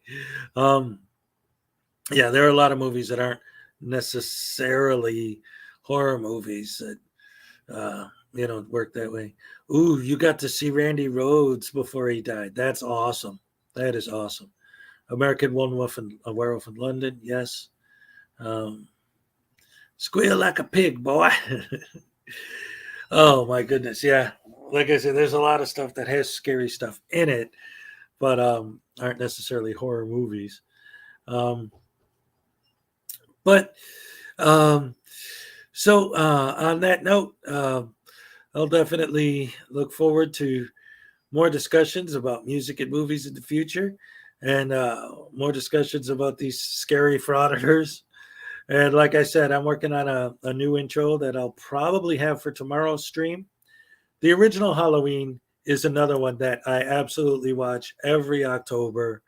Yeah, there are a lot of movies that aren't necessarily horror movies that work that way. Ooh, you got to see Randy Rhoads before he died. That's awesome. That is awesome. American Werewolf in London, yes. Squeal like a pig, boy. Oh my goodness, yeah. Like I said, there's a lot of stuff that has scary stuff in it, but aren't necessarily horror movies. So on that note, I'll definitely look forward to more discussions about music and movies in the future, and more discussions about these scary frauditors. And like I said, I'm working on a new intro that I'll probably have for tomorrow's stream. The original Halloween is another one that I absolutely watch every October,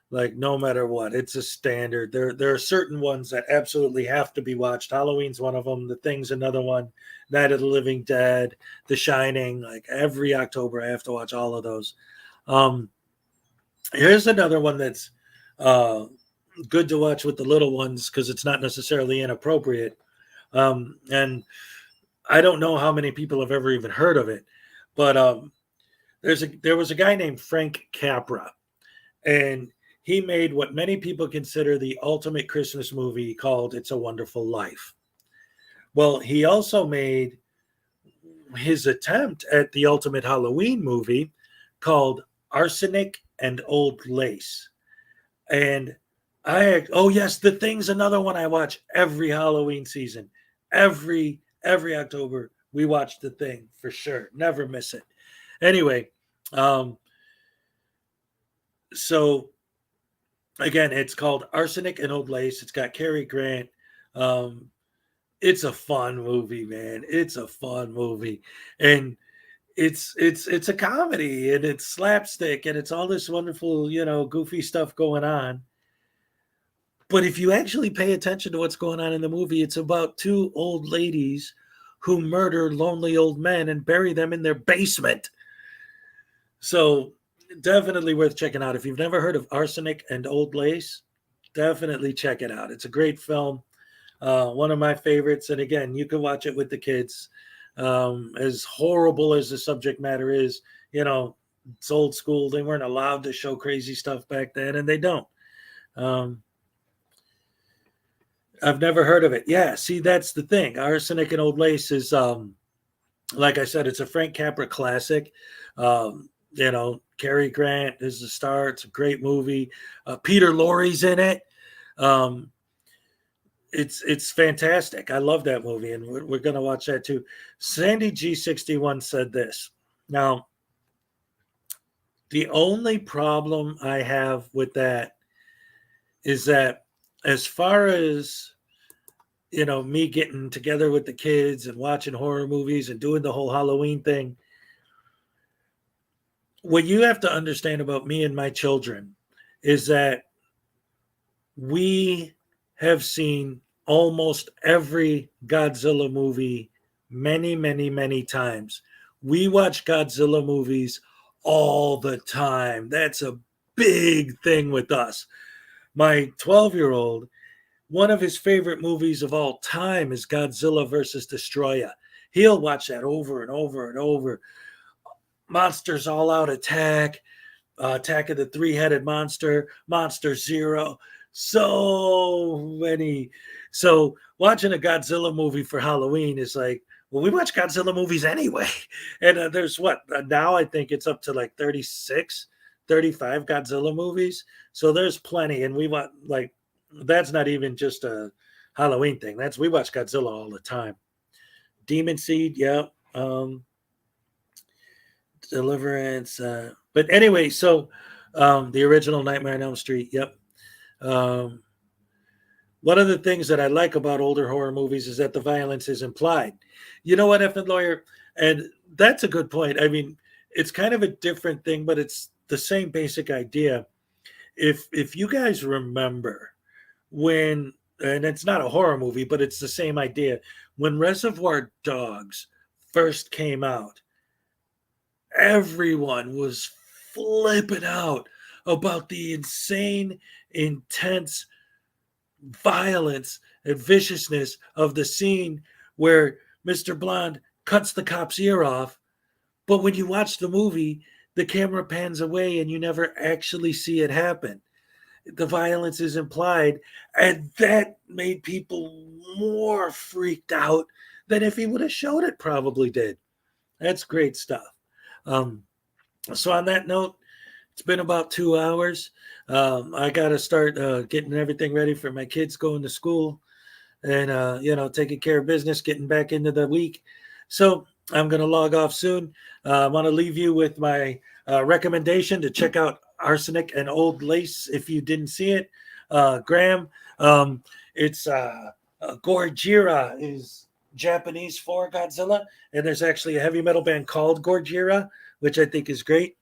like no matter what. It's a standard. There are certain ones that absolutely have to be watched. Halloween's one of them. The Thing's another one. Night of the Living Dead, The Shining. Like every October, I have to watch all of those. Here's another one that's good to watch with the little ones because it's not necessarily inappropriate. And I don't know how many people have ever even heard of it, but there was a guy named Frank Capra, and he made what many people consider the ultimate Christmas movie called It's a Wonderful Life. Well, he also made his attempt at the ultimate Halloween movie called Arsenic and Old Lace. And yes, The Thing's another one I watch every Halloween season. Every October, we watch The Thing for sure. Never miss it. Anyway, so again, it's called Arsenic and Old Lace. It's got Cary Grant. It's a fun movie, man. It's a fun movie. And it's a comedy and it's slapstick and it's all this wonderful, goofy stuff going on. But if you actually pay attention to what's going on in the movie, it's about two old ladies who murder lonely old men and bury them in their basement. So definitely worth checking out. If you've never heard of Arsenic and Old Lace, definitely check it out. It's a great film. One of my favorites. And again, you can watch it with the kids. As horrible as the subject matter is, it's old school. They weren't allowed to show crazy stuff back then, and they don't. I've never heard of it. Yeah, see, that's the thing. Arsenic and Old Lace is, like I said, it's a Frank Capra classic. Cary Grant is the star. It's a great movie. Peter Lorre's in it. It's fantastic. I love that movie, and we're going to watch that too. Sandy G61 said this. Now, the only problem I have with that is that as far as, me getting together with the kids and watching horror movies and doing the whole Halloween thing, what you have to understand about me and my children is that we have seen almost every Godzilla movie many, many, many times. We watch Godzilla movies all the time. That's a big thing with us. My 12-year-old, one of his favorite movies of all time is Godzilla versus Destroyer. He'll watch that over and over and over. Monsters All Out Attack, Attack of the Three-Headed Monster, Monster Zero. So many. So watching a Godzilla movie for Halloween is like, well, we watch Godzilla movies anyway. And there's now I think it's up to like 36, 35 Godzilla movies. So there's plenty. And we want, that's not even just a Halloween thing. We watch Godzilla all the time. Demon Seed, yeah. Um, Deliverance. But anyway, so the original Nightmare on Elm Street. Yep. Um, One of the things that I like about older horror movies is that the violence is implied. You know what, Effing Lawyer? And that's a good point. I mean, it's kind of a different thing, but it's the same basic idea. If you guys remember when, and it's not a horror movie, but it's the same idea. When Reservoir Dogs first came out, everyone was flipping out about the insane, intense violence and viciousness of the scene where Mr. Blonde cuts the cop's ear off. But when you watch the movie, the camera pans away and you never actually see it happen. The violence is implied, and that made people more freaked out than if he would have showed it, probably did. That's great stuff. Um, so, on that note, it's been about 2 hours. I got to start getting everything ready for my kids going to school and, taking care of business, getting back into the week. So I'm going to log off soon. I want to leave you with my recommendation to check out Arsenic and Old Lace if you didn't see it. Graham, it's Gojira is Japanese for Godzilla, and there's actually a heavy metal band called Gojira, which I think is great.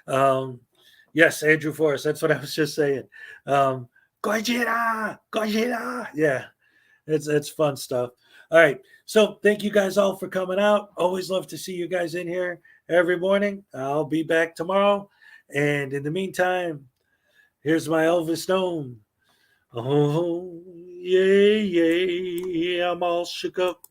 Yes, Andrew Forrest. That's what I was just saying. Gojira, Gojira. Yeah, it's fun stuff. All right. So thank you guys all for coming out. Always love to see you guys in here every morning. I'll be back tomorrow. And in the meantime, here's my Elvis Stone. Oh, yeah, yeah, I'm all shook up.